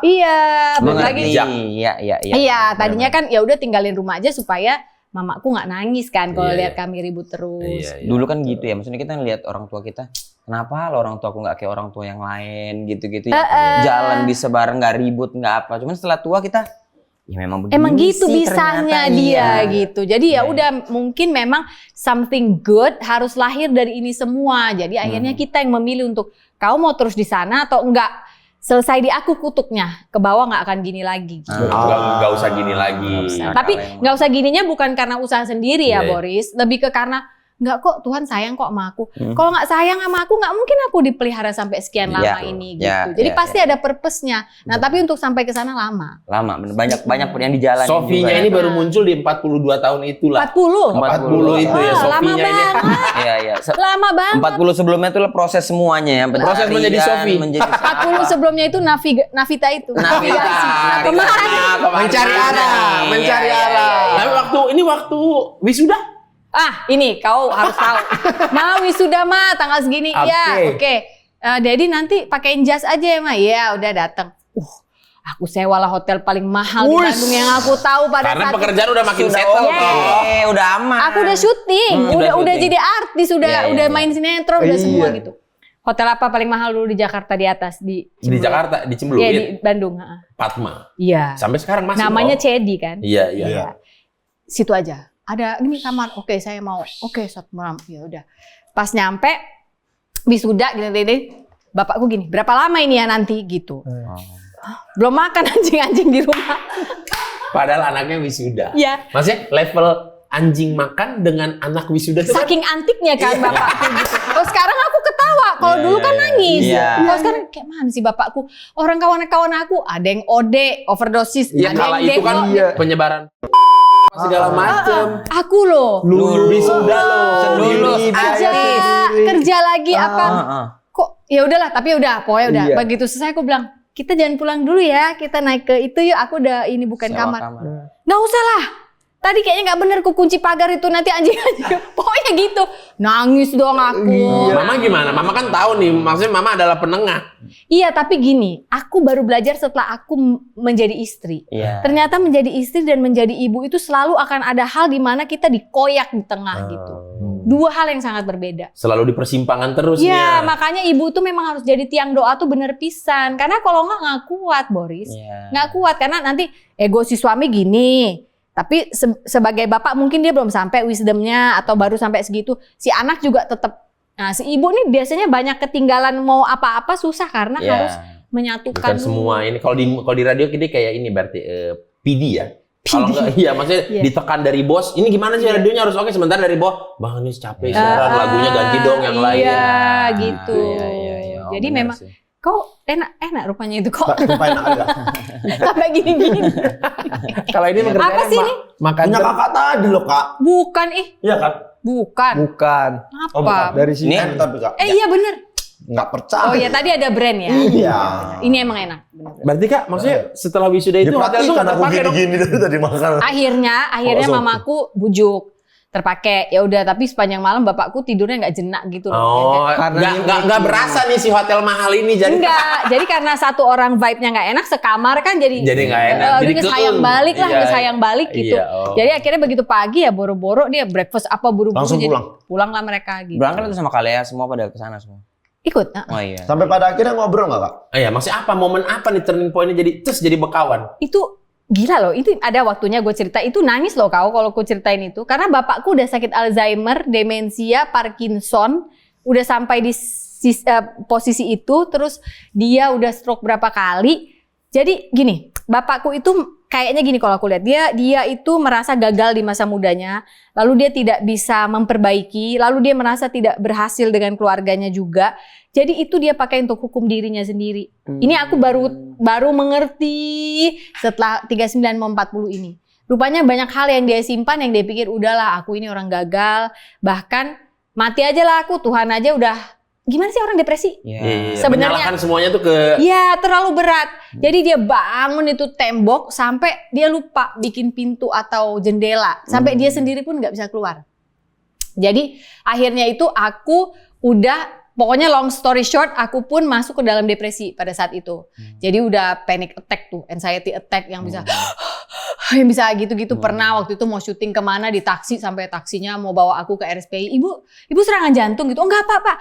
Iya, balik lagi. Mengerti. Iya. Iya, tadinya kan ya udah tinggalin rumah aja supaya mamaku nggak nangis kan kalau Iya, lihat kami ribut terus. Iya. Dulu kan gitu ya, maksudnya kita ngeliat orang tua kita, kenapa lo orang tua aku nggak kayak orang tua yang lain gitu-gitu ya. Jalan bisa bareng, nggak ribut, nggak apa. Cuman setelah tua kita, ya memang begini Emang gitu sih bisanya ternyata, dia iya. gitu. Jadi ya udah mungkin memang something good harus lahir dari ini semua. Jadi akhirnya kita yang memilih untuk kau mau terus di sana atau enggak. Selesai di aku kutuknya, ke bawah nggak akan gini lagi. nggak usah gini lagi. Tapi nggak usah gininya bukan karena usaha sendiri ya Iya. Boris, lebih ke karena nggak kok Tuhan sayang kok sama aku. Kalau nggak sayang sama aku nggak mungkin aku dipelihara sampai sekian lama Iya. ini gitu. Iya, Jadi iya, pasti ada purpose-nya. Nah tapi untuk sampai ke sana lama. Lama, bener. banyak yang di jalan. Sofinya ini baru muncul di 42 tahun itulah. 40. 40 itu ya Wah, lama Sofinya ini. banget. Iya. Lama banget. 40 sebelumnya itu proses semuanya ya. Proses menjadi Sofi. 40 sebelumnya itu Navita itu. Navigasi. Kemana? Mencari arah, mencari arah. Tapi waktu wisuda. Ini kau harus tahu. Ma wisuda ma tanggal segini. Iya, oke. Daddy nanti pakein jas aja ya ma. Iya, udah datang. Aku sewa lah hotel paling mahal di Bandung yang aku tahu pada Karena saat pekerjaan udah makin Sudah settle. udah aman. aku udah syuting, udah syuting. jadi artis, Iya, udah iya. main sinetron, udah semua gitu. Hotel apa paling mahal dulu di Jakarta di atas di Di Jakarta, di Iya, Cembeluit, di Bandung. Padma. Iya. Sampai sekarang masih. Namanya kok. Cedi kan. Iya. Situ aja. Ada ini kamar. Oke, saya mau. Oke, 1 malam. Ya udah. Pas nyampe wisuda gini. Bapakku gini, berapa lama ini ya nanti gitu. Belum makan anjing-anjing di rumah. Padahal anaknya wisuda. Iya. Maksudnya level anjing makan dengan anak wisuda itu kan Saking antiknya kan bapakku gitu. Kalau sekarang aku ketawa, kalau dulu kan nangis. Iya. Kalau sekarang kayak mana sih bapakku? Orang kawan-kawan aku ada yang OD, overdosis, ya ada kala yang itu kan demo. penyebaran segala macem. Aku loh. Wisuda loh. Lulus Aja kerja lagi apa? Kok ya udahlah, tapi udah pokoknya udah. Iya. Begitu selesai aku bilang, kita jangan pulang dulu ya, kita naik ke itu yuk. Aku udah ini bukan kamar. Nggak usah lah. Tadi kayaknya nggak bener ku kunci pagar itu nanti anjing-anjing. Pokoknya gitu. Nangis dong aku. Mama gimana? Mama kan tahu nih, maksudnya mama adalah penengah. Iya, tapi gini, aku baru belajar setelah aku menjadi istri. Iya. Ternyata menjadi istri dan menjadi ibu itu selalu akan ada hal di mana kita dikoyak di tengah gitu. Dua hal yang sangat berbeda. Selalu di persimpangan terus Iya, nih. makanya ibu tuh memang harus jadi tiang doa tuh bener pisan. Karena kalau nggak kuat, Boris. Iya. Nggak kuat, karena nanti ego si suami gini. Tapi sebagai bapak mungkin dia belum sampai wisdomnya atau baru sampai segitu. Si anak juga tetap. Nah, si ibu nih biasanya banyak ketinggalan mau apa-apa susah karena Iya. harus menyatukan Bukan semua ini. Kalau di radio kita kayak ini berarti PD ya. Kalau enggak, iya maksudnya Iya. ditekan dari bos. Ini gimana sih radionya harus oke. Sementara dari bos, bang ini capek siaran lagunya ganti dong yang lain. Iya, gitu. Iya. Oh, Jadi benar memang sih. kok enak rupanya itu kok Lupain aja. sampai gini-gini. Kalau ini Apa sih ini? Makan Punya kakak tadi loh kak. Bukan Iya kan? bukan. Bukan. Oh, bukan. Apa? Dari sini. Ini tapi kak. Iya bener. Nggak percaya. Oh ya tadi ada brand ya. Iya. Ini emang enak. Bener. Berarti kak, maksudnya setelah wisuda itu hotel tuh Diperhatikan nggak aku terpakai dong. gini-gini dari tadi makan. Akhirnya Oh, so. mamaku bujuk. terpakai. Ya udah, tapi sepanjang malam bapakku tidurnya nggak jenak gitu loh. Oh, Karena nggak berasa nih si hotel mahal ini jadi Enggak, jadi karena satu orang vibe-nya nggak enak, sekamar kan jadi nggak enak. Jadi sayang balik lah, Iya. sayang balik gitu. Iya, oh. Jadi akhirnya begitu pagi ya boro-boro dia breakfast apa buru-buru Langsung jadi pulang? lah mereka gitu. Berangkat itu sama Kalea semua pada kesana semua. Ikut. Oh iya. Sampai pada akhirnya ngobrol nggak, Kak? Iya, maksudnya apa momen apa nih turning point-nya jadi bekawan? Itu gila loh, itu ada waktunya gue cerita, itu nangis loh kau kalau gue ceritain itu. Karena bapakku udah sakit Alzheimer, demensia, Parkinson, udah sampai di posisi itu, terus dia udah stroke berapa kali. Jadi gini, bapakku itu kayaknya gini kalau aku lihat, dia itu merasa gagal di masa mudanya, lalu dia tidak bisa memperbaiki, lalu dia merasa tidak berhasil dengan keluarganya juga. Jadi itu dia pakai untuk hukum dirinya sendiri. Ini aku baru mengerti setelah 39 mau 40 ini. Rupanya banyak hal yang dia simpan, yang dia pikir udahlah aku ini orang gagal, bahkan mati aja lah aku, Tuhan aja udah. Gimana sih orang depresi? Iya. Sebenarnya Menyalahkan semuanya tuh ke ya terlalu berat. Jadi dia bangun itu tembok sampai dia lupa bikin pintu atau jendela. Sampai dia sendiri pun nggak bisa keluar. Jadi akhirnya itu aku udah, pokoknya long story short, aku pun masuk ke dalam depresi pada saat itu. Jadi udah panic attack tuh, anxiety attack yang bisa yang bisa gitu-gitu. Pernah waktu itu mau syuting kemana di taksi, sampai taksinya mau bawa aku ke RSPI. Ibu serangan jantung gitu. Oh enggak apa-apa,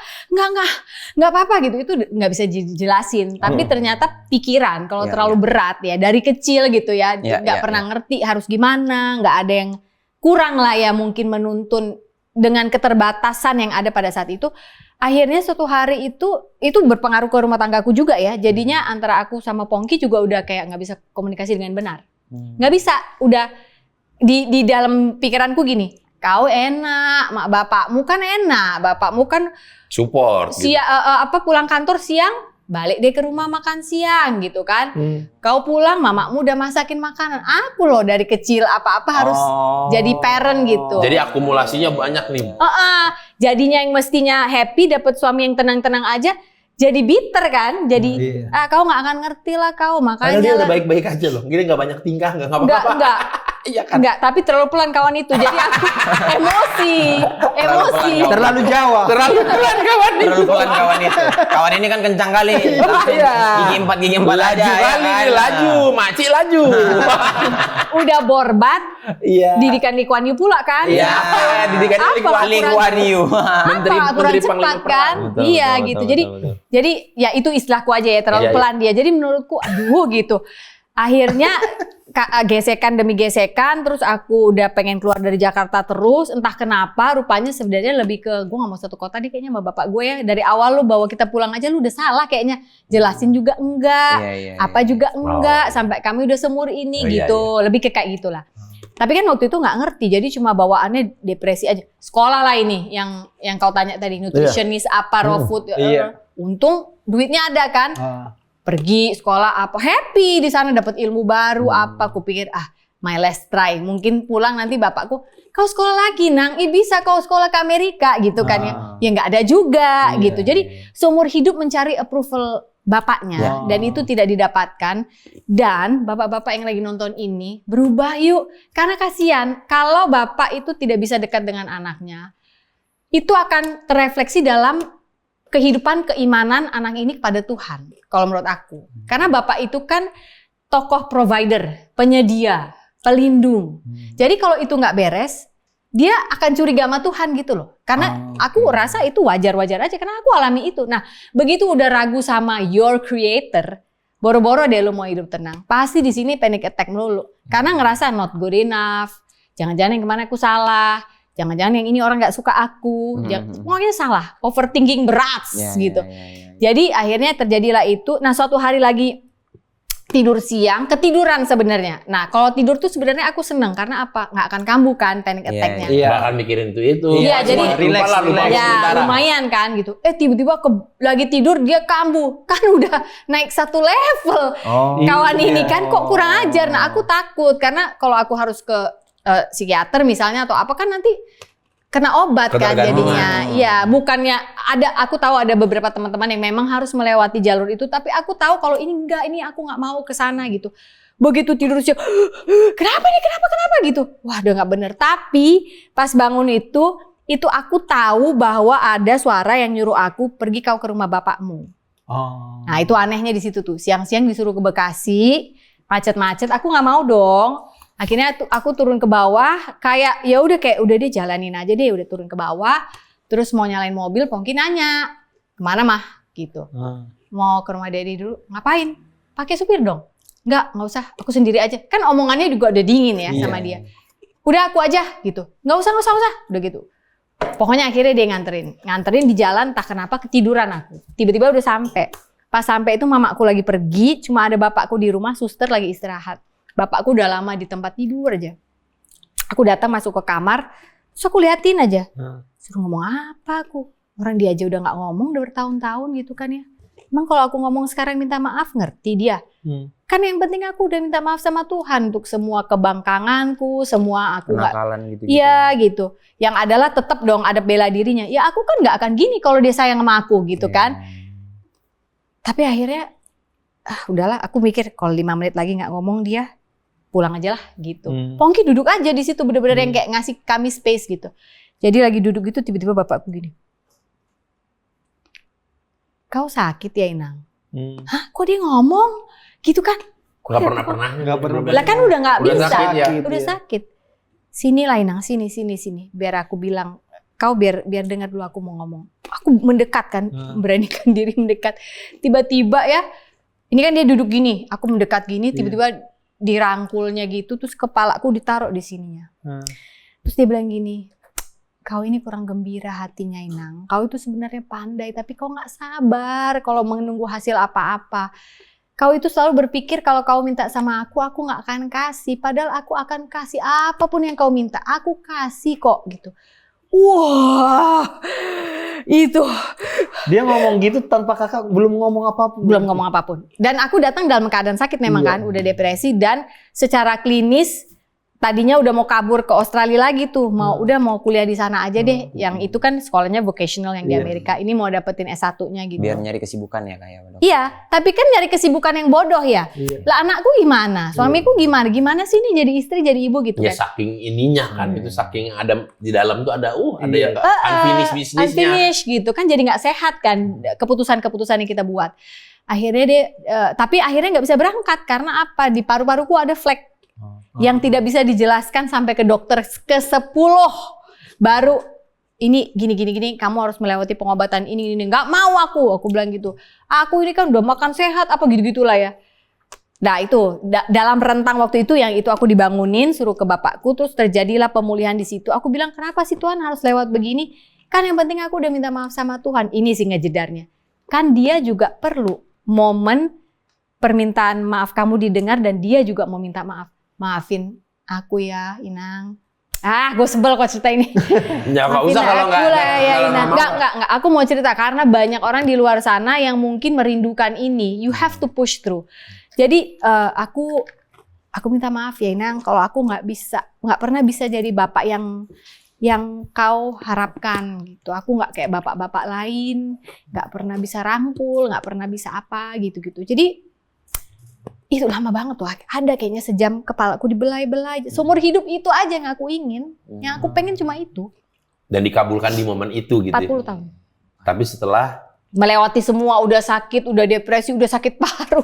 enggak apa-apa gitu. Itu nggak bisa dijelasin. Tapi ternyata pikiran kalau terlalu berat ya dari kecil gitu ya, nggak pernah ngerti harus gimana, nggak ada yang kurang lah ya mungkin menuntun dengan keterbatasan yang ada pada saat itu. Akhirnya suatu hari itu berpengaruh ke rumah tanggaku juga ya. Jadinya antara aku sama Pongki juga udah kayak nggak bisa komunikasi dengan benar. Nggak bisa, udah di dalam pikiranku gini, kau enak, mak bapakmu kan enak, bapakmu kan support. Gitu. Pulang kantor siang, balik deh ke rumah makan siang gitu kan. Kau pulang, mamamu udah masakin makanan. Aku loh dari kecil apa-apa harus jadi parent gitu. Jadi akumulasinya banyak nih. Jadinya yang mestinya happy dapat suami yang tenang-tenang aja, jadi bitter kan, jadi kau nggak akan ngerti lah kau, makanya. Padahal dia udah baik-baik aja loh, gini nggak banyak tingkah, nggak apa-apa. Enggak. Iya kan? Enggak, tapi terlalu pelan kawan itu, jadi aku emosi. terlalu Jawa. Terlalu pelan kawan itu. Terlalu pelan kawan itu. Kawan ini kan kencang kali. Gigi 4 aja. Laju ya kali, kan? laju, makcik laju. Udah borbat, Iya. didikan Lee Kuan Yew pula kan. Iya, didikan Apa Lee Kuan Lee Kuan Yew. Apa aturan cepat kan? Betul, Iya betul, gitu. betul, Jadi ya itu istilahku aja ya, terlalu Iya, pelan dia. Jadi menurutku aduh gitu. Akhirnya gesekan demi gesekan, terus aku udah pengen keluar dari Jakarta terus, entah kenapa rupanya sebenarnya lebih ke gue gak mau satu kota nih kayaknya sama bapak gue ya. Dari awal lu bawa kita pulang aja lu udah salah kayaknya, jelasin juga enggak, apa juga enggak, sampai kami udah semur ini gitu, lebih ke kayak gitulah. Tapi kan waktu itu nggak ngerti, jadi cuma bawaannya depresi aja. Sekolah lah ini yang kau tanya tadi, nutritionist apa, raw food. Untung duitnya ada kan. Pergi sekolah apa, happy di sana dapat ilmu baru apa. Aku pikir my last try. Mungkin pulang nanti bapakku, kau sekolah lagi nang, bisa kau sekolah ke Amerika gitu kan ya. Ya nggak ada juga gitu. Jadi seumur hidup mencari approval bapaknya dan itu tidak didapatkan. Dan bapak-bapak yang lagi nonton ini berubah yuk, karena kasihan kalau bapak itu tidak bisa dekat dengan anaknya, itu akan terefleksi dalam kehidupan keimanan anak ini kepada Tuhan, kalau menurut aku. Karena bapak itu kan tokoh provider, penyedia, pelindung. Jadi kalau itu nggak beres, dia akan curiga sama Tuhan gitu loh. Karena aku rasa itu wajar-wajar aja, karena aku alami itu. Nah, begitu udah ragu sama your creator, boro-boro deh lu mau hidup tenang. Pasti di sini panic attack melulu. Karena ngerasa not good enough, jangan-jangan yang kemana aku salah, jangan-jangan yang ini orang nggak suka aku, pokoknya salah, overthinking berat gitu. Jadi akhirnya terjadilah itu. Nah suatu hari lagi tidur siang, ketiduran sebenarnya. Nah kalau tidur tuh sebenarnya aku seneng karena apa? Nggak akan kambuh kan panic attack-nya. Bakal mikirin itu. Iya, jadi relax. Ya lumayan kan gitu. Tiba-tiba lagi tidur dia kambuh, kan udah naik satu level. Kawan ini kan kok kurang ajar. Nah aku takut karena kalau aku harus ke psikiater misalnya atau apa kan nanti kena obat kan jadinya. Iya, bukannya aku tahu ada beberapa teman-teman yang memang harus melewati jalur itu, tapi aku tahu kalau ini enggak, ini aku nggak mau ke sana gitu. Begitu tidur sih, kenapa gitu. Wah, udah nggak bener. Tapi pas bangun itu aku tahu bahwa ada suara yang nyuruh aku pergi kau ke rumah bapakmu. Oh. Nah itu anehnya di situ tuh. Siang-siang disuruh ke Bekasi, macet-macet. Aku nggak mau dong. Akhirnya aku turun ke bawah. Kayak ya udah deh jalanin aja deh. Udah turun ke bawah. Terus mau nyalain mobil, Pongki nanya kemana mah gitu. Mau ke rumah Dedi dulu. Ngapain? Pakai supir dong. Nggak usah. Aku sendiri aja. Kan omongannya juga udah dingin ya sama dia. Udah aku aja gitu. Nggak usah. Udah gitu. Pokoknya akhirnya dia nganterin di jalan, tak kenapa ketiduran aku. Tiba-tiba udah sampai. Pas sampai itu mamaku lagi pergi, cuma ada bapakku di rumah, suster lagi istirahat. Bapakku udah lama di tempat tidur aja. Aku datang masuk ke kamar, terus aku liatin aja. Suruh ngomong apa aku? Orang dia aja udah nggak ngomong udah bertahun-tahun gitu kan ya. Emang kalau aku ngomong sekarang minta maaf, ngerti dia? Kan yang penting aku udah minta maaf sama Tuhan untuk semua kebangkanganku, semua aku nggak. Kenakalan gitu. Iya gitu. Yang adalah tetap dong ada bela dirinya. Ya aku kan nggak akan gini kalau dia sayang sama aku gitu kan. Tapi akhirnya, udahlah. Aku mikir kalau 5 menit lagi nggak ngomong dia, pulang aja lah gitu. Pongki duduk aja di situ bener-bener yang kayak ngasih kami space gitu. Jadi lagi duduk gitu tiba-tiba bapakku gini. Kau sakit ya Inang? Hah? Kok dia ngomong? Gitu kan? Nggak pernah. Lah kan udah nggak bisa. Sakit, ya? Udah sakit. Sini lah Inang, sini. Biar aku bilang, kau biar dengar dulu aku mau ngomong. Aku mendekat kan, beranikan diri mendekat. Tiba-tiba ya, ini kan dia duduk gini, aku mendekat gini, tiba-tiba dirangkulnya gitu, terus kepalaku ditaruh di sininya. Terus dia bilang gini, kau ini kurang gembira hatinya Inang. Kau itu sebenarnya pandai, tapi kau nggak sabar kalau menunggu hasil apa-apa. Kau itu selalu berpikir kalau kau minta sama aku nggak akan kasih. Padahal aku akan kasih apapun yang kau minta. Aku kasih kok gitu. Wah, itu. Dia ngomong gitu tanpa kakak belum ngomong apapun. Belum ngomong apapun. Dan aku datang dalam keadaan sakit memang kan. Udah depresi dan secara klinis tadinya udah mau kabur ke Australia lagi tuh, mau kuliah di sana aja deh. Yang itu kan sekolahnya vocational yang di Amerika. Ini mau dapetin S1-nya gitu. Biar nyari kesibukan ya kayak. Iya, tapi kan nyari kesibukan yang bodoh ya. Lah anakku gimana? Suamiku gimana? Gimana sih ini jadi istri, jadi ibu gitu Ya kan? saking ininya kan, itu saking ada di dalam tuh ada yang nggak unfinished bisnisnya. Unfinished gitu kan, jadi nggak sehat kan keputusan-keputusan yang kita buat. Akhirnya dia, tapi akhirnya nggak bisa berangkat karena apa? Di paru-paruku ada flek. Yang tidak bisa dijelaskan sampai ke dokter ke-10 baru ini gini kamu harus melewati pengobatan ini nggak mau aku bilang gitu. Aku ini kan udah makan sehat apa gitu-gitulah ya. Nah itu dalam rentang waktu itu yang itu aku dibangunin suruh ke bapakku terus terjadilah pemulihan di situ. Aku bilang kenapa sih Tuhan harus lewat begini? Kan yang penting aku udah minta maaf sama Tuhan. Ini sih ngejedarnya. Kan dia juga perlu momen permintaan maaf kamu didengar dan dia juga mau minta maaf. Maafin aku ya Inang. Gue sebel kok cerita ini. Ya nggak usah kalau nggak. Ya Inang. Nggak. Aku mau cerita karena banyak orang di luar sana yang mungkin merindukan ini. You have to push through. Jadi aku minta maaf ya Inang. Kalau aku nggak pernah bisa jadi bapak yang kau harapkan gitu. Aku nggak kayak bapak-bapak lain. Nggak pernah bisa rangkul. Nggak pernah bisa apa gitu. Jadi itu lama banget tuh, ada kayaknya sejam kepalaku dibelai-belai. Seumur hidup itu aja yang aku ingin, yang aku pengen cuma itu. Dan dikabulkan di momen itu gitu. 40 tahun. Tapi setelah melewati semua, udah sakit, udah depresi, udah sakit paru.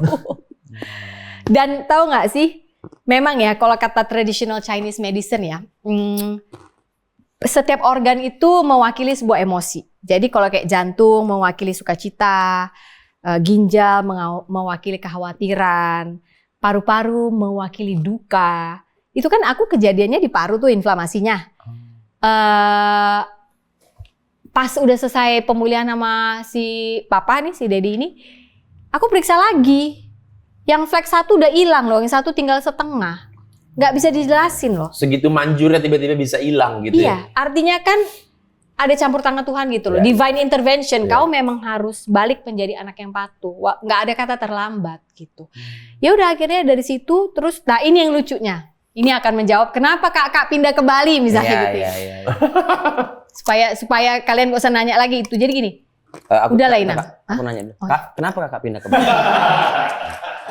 Dan tahu nggak sih, memang ya kalau kata traditional Chinese medicine ya, setiap organ itu mewakili sebuah emosi. Jadi kalau kayak jantung mewakili sukacita, ginjal mewakili kekhawatiran, paru-paru mewakili duka. Itu kan aku kejadiannya di paru tuh inflamasinya. Pas udah selesai pemulihan sama si papa nih, si Dedi ini, aku periksa lagi. Yang flek 1 udah hilang loh, yang 1 tinggal setengah. Nggak bisa dijelasin loh. Segitu manjurnya tiba-tiba bisa hilang gitu ya. Artinya kan ada campur tangan Tuhan gitu loh, divine intervention. Kau memang harus balik menjadi anak yang patuh. Nggak ada kata terlambat gitu. Ya udah akhirnya dari situ terus. Nah ini yang lucunya. Ini akan menjawab kenapa kakak pindah ke Bali misalnya gitu. Supaya kalian gak usah nanya lagi itu. Jadi gini. Udah lah Inang. Aku nanya dulu. Kak, kenapa kakak pindah ke Bali?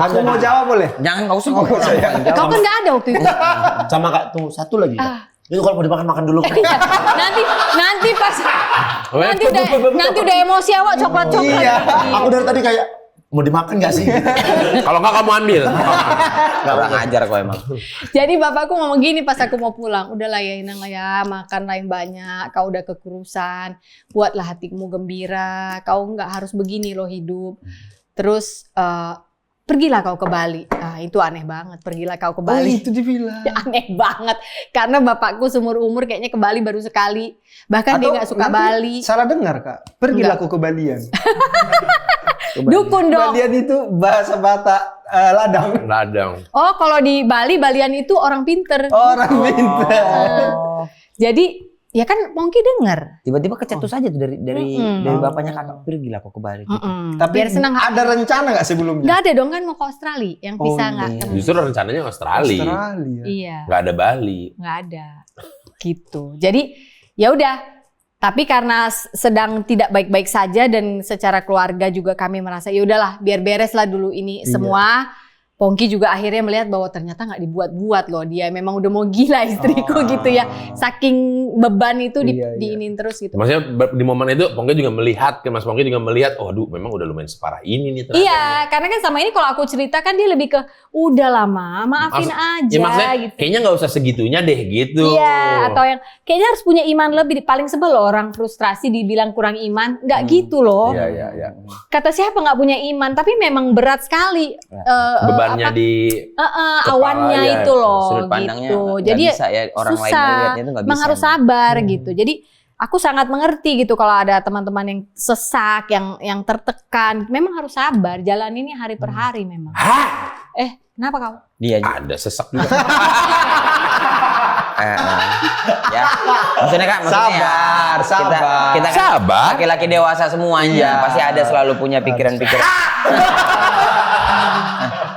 Aku mau jawab boleh? Jangan, nggak usah ngomong. Kau kan nggak ada waktu itu. Sama Kak, tunggu satu lagi. Kak. Ah. Itu kalau mau dimakan makan dulu. Iya. nanti pas nanti udah emosi awak coklat. Iya. Aku dari tadi kayak mau dimakan nggak sih? Kalau nggak kamu ambil. Kurang ajar kok emang. Jadi bapakku ngomong gini pas aku mau pulang, udahlah ya Inang lah ya, makan lah yang banyak, kau udah kekurusan, buatlah hatimu gembira, kau nggak harus begini loh hidup. Terus pergilah kau ke Bali. Nah, itu aneh banget, pergilah kau ke Bali. Itu dibilang. Ya, aneh banget, karena bapakku seumur umur kayaknya ke Bali baru sekali, bahkan dia nggak suka nanti Bali. Salah dengar Kak, pergilah aku ke Balian. Dukun dong. Balian itu bahasa Batak ladang. Oh, kalau di Bali, Balian itu orang pinter. Orang pintar. Jadi, ya kan Pongki denger. Tiba-tiba kecetus aja tuh dari bapaknya kakak, pergilah kok ke Bali. Gitu. Tapi Biar senang hati. ada rencana nggak sebelumnya? Nggak ada dong kan mau ke Australia, yang bisa nggak? iya. ketemu. Justru rencananya Australia. Australia. Iya, Nggak ada Bali. nggak ada. Gitu. Jadi, ya udah. Tapi karena sedang tidak baik-baik saja dan secara keluarga juga kami merasa ya udahlah biar beres lah dulu ini semua. Pongki juga akhirnya melihat bahwa ternyata nggak dibuat-buat loh, dia memang udah mau gila istriku gitu ya, saking beban itu diinin terus gitu. Maksudnya di momen itu Pongki juga melihat, Mas Pongki juga melihat, oh aduh memang udah lumayan separah ini nih ternyata. Iya, karena kan sama ini kalau aku cerita kan dia lebih ke udah lama maafin aja Ya maksudnya gitu. kayaknya nggak usah segitunya deh gitu. Iya, atau yang kayaknya harus punya iman lebih. Paling sebel loh orang frustrasi dibilang kurang iman, nggak gitu loh. Iya. Kata siapa nggak punya iman, tapi memang berat sekali. Bebannya di Awannya ya, itu loh, Sudut pandangnya gitu. nggak Jadi bisa ya, orang lain susah. melihatnya itu nggak Emang bisa. harus sabar gitu. Jadi aku sangat mengerti gitu kalau ada teman-teman yang sesak, yang tertekan. Memang harus sabar. Jalan ini hari per hari memang. Hah? Kenapa kau? Dia juga. Ada sesak juga. Ya, maksudnya Kak, Sabar. kita kan Sabar. laki-laki dewasa semuanya, pasti ada selalu punya pikiran-pikiran.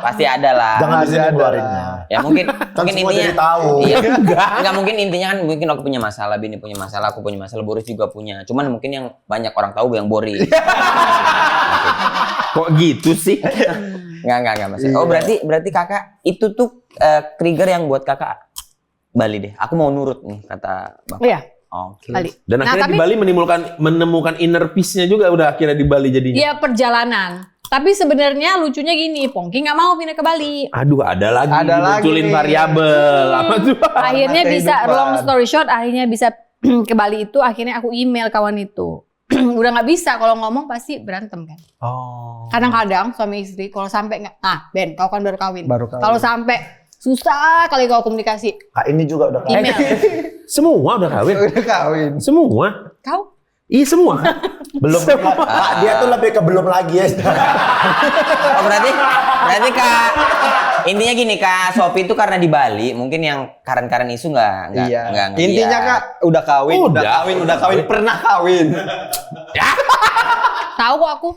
Pasti ada lah. Jangan di sini ada keluarinnya. Ya mungkin Kan semua intinya jadi tahu. Iya, enggak mungkin intinya kan mungkin aku punya masalah, Bini punya masalah, aku punya masalah, Boris juga punya. Cuman mungkin yang banyak orang tahu yang Boris. Kok gitu sih? Enggak Mas. Oh, berarti Kakak itu tuh trigger yang buat Kakak Bali deh. Aku mau nurut nih kata Bapak. Iya, Oke. Bali. Dan akhirnya di Bali menemukan inner peace-nya juga udah akhirnya di Bali jadinya. Iya, perjalanan. Tapi sebenarnya lucunya gini, Pongki nggak mau pindah ke Bali. Aduh, ada lagi munculin nih. variabel. Apa tuh? Akhirnya bisa, kehidupan. long story short, akhirnya bisa ke Bali itu, akhirnya aku email kawan itu. Udah nggak bisa, kalau ngomong pasti berantem kan. Oh. Kadang-kadang suami istri, kalau sampai nggak, Ben, kau kan baru kawin. Baru kawin. Kalau sampai susah kali kau komunikasi. Kak ini juga udah kawin. Email. Semua udah kawin. Udah kawin. Semua. Kau? Iya semua. Belum. Kak, dia tuh lebih ke belum lagi ya. Oh, berarti Kak, intinya gini Kak, Sophie itu karena di Bali, mungkin yang karen-karen isu nggak Iya. ngeliat. Intinya Kak, udah kawin, pernah kawin. Tahu kok aku.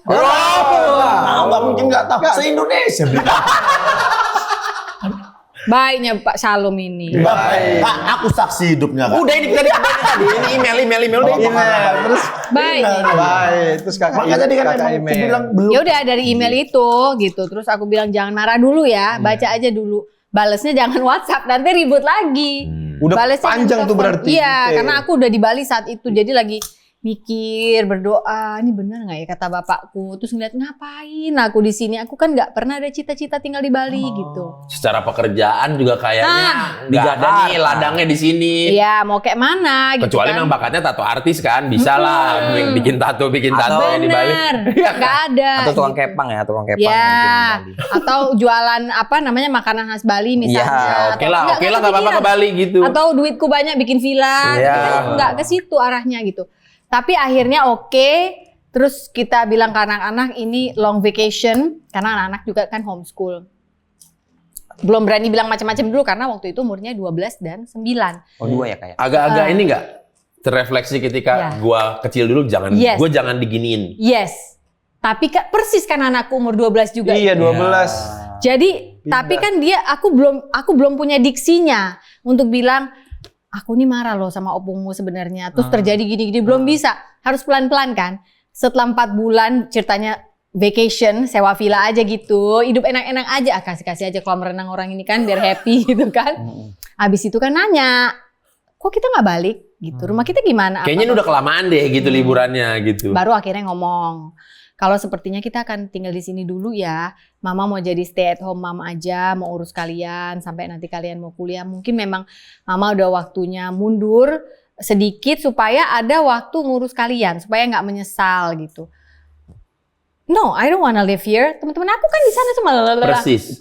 Nggak mungkin nggak tahu. Se-Indonesia. Baiknya Pak Salum ini. Baik. Kak, aku saksi hidupnya Kak. Udah ini tadi ini email udah. Terus Baik. baik. Terus Kakak Makanya tadi kan Kakak emang aku email. bilang belum. Ya udah dari email itu gitu. Terus aku bilang jangan marah dulu ya, baca aja dulu. Balesnya jangan WhatsApp, nanti ribut lagi. Udah Balesnya panjang ke tuh telepon. berarti. Iya, Oke. karena aku udah di Bali saat itu, jadi lagi mikir, berdoa, ini benar nggak ya kata bapakku. Terus ngeliat ngapain aku di sini? Aku kan nggak pernah ada cita-cita tinggal di Bali gitu. Secara pekerjaan juga kayaknya nggak ada Jakarta. nih ladangnya di sini. Iya, mau kayak mana gitu. Kecuali kan. memang bakatnya tato artis kan, bisa lah bikin tato ya di Bali. Bener, nggak ada. Atau tukang gitu. kepang ya, tukang kepang. Ya, mungkin di Bali. atau jualan apa namanya makanan khas Bali misalnya. Ya, Oke lah, nggak apa-apa ke kepikiran. Bali gitu. Atau duitku banyak bikin villa, Iya. gitu kan nggak ke situ arahnya gitu. Tapi akhirnya oke, terus kita bilang ke anak-anak ini long vacation karena anak-anak juga kan homeschool. Belum berani bilang macam-macam dulu karena waktu itu umurnya 12 dan 9. Oh, 2 ya kayak. Agak-agak ini nggak terrefleksi ketika Ya. gua kecil dulu Yes. gua jangan diginiin. Yes. Tapi persis kan anakku umur 12 juga. Iya, 12. Jadi tapi kan aku belum punya diksinya untuk bilang aku nih marah loh sama opungmu sebenarnya. Terus terjadi gini-gini belum bisa. Harus pelan-pelan kan. Setelah 4 bulan ceritanya vacation, sewa villa aja gitu, hidup enak-enak aja, kasih-kasih aja kolam renang orang ini kan biar happy gitu kan. Abis itu kan nanya, kok kita nggak balik gitu, rumah kita gimana? Kayaknya ini udah kelamaan deh gitu liburannya gitu. Baru akhirnya ngomong, kalau sepertinya kita akan tinggal di sini dulu ya, mama mau jadi stay at home mom aja, mau urus kalian sampai nanti kalian mau kuliah. Mungkin memang mama udah waktunya mundur sedikit supaya ada waktu ngurus kalian, supaya nggak menyesal gitu. No, I don't wanna live here. Teman-teman aku kan di sana cuma persis.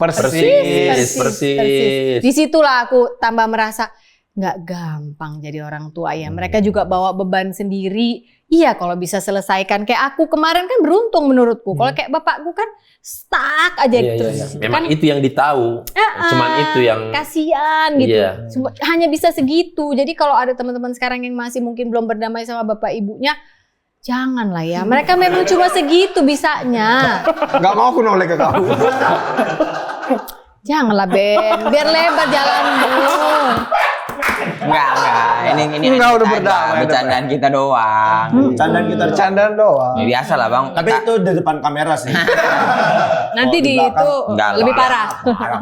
Disitulah aku tambah merasa nggak gampang jadi orang tua ya. Mereka juga bawa beban sendiri. Iya, kalau bisa selesaikan kayak aku kemarin kan beruntung menurutku. Kalau kayak bapakku kan stuck aja terus. Memang Kan, itu yang ditahu. Cuman itu yang kasihan gitu. Iya. Hanya bisa segitu. Jadi kalau ada teman-teman sekarang yang masih mungkin belum berdamai sama bapak ibunya, janganlah ya. Mereka memang cuma segitu bisanya. Nggak mau aku noleh ke kamu. Janganlah Ben, biar lebar jalanmu. Enggak. Ini Enggak, udah aja, berdamai, bercandaan kita doang. Candaan kita Bercandaan doang. Ya, biasa lah Bang. Tapi itu di depan kamera sih. Nanti di belakang, itu Enggak lah. lebih parah.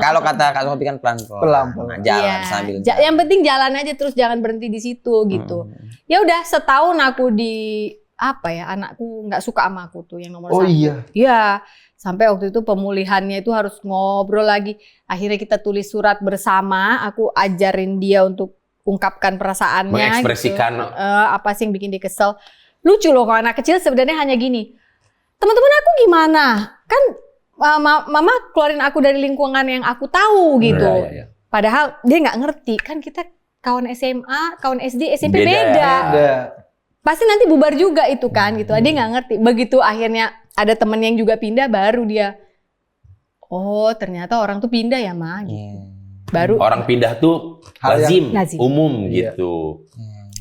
Kalau kata Kak Sophie kan pelan-pelan. Pelan-pelan. Jalan Iya. sambil Yang penting jalan aja terus jangan berhenti di situ gitu. Ya udah setahun aku anakku nggak suka sama aku tuh yang nomor Oh satu. iya. Iya. Sampai waktu itu pemulihannya itu harus ngobrol lagi. Akhirnya kita tulis surat bersama. Aku ajarin dia untuk ungkapkan perasaannya. mengekspresikan. Gitu. Apa sih yang bikin dia kesel. Lucu loh kalau anak kecil sebenarnya hanya gini. Teman-teman aku gimana? Kan mama keluarin aku dari lingkungan yang aku tahu gitu. Iya. Padahal dia nggak ngerti. Kan kita kawan SMA, kawan SD, SMP Beda. beda. Ada. Pasti nanti bubar juga itu kan gitu. Dia nggak ngerti. Begitu akhirnya ada temen yang juga pindah, baru dia, oh ternyata orang tuh pindah ya Ma. Gitu. Iya. Baru Orang pindah tuh Hal yang lazim, lazim. umum Iya. gitu.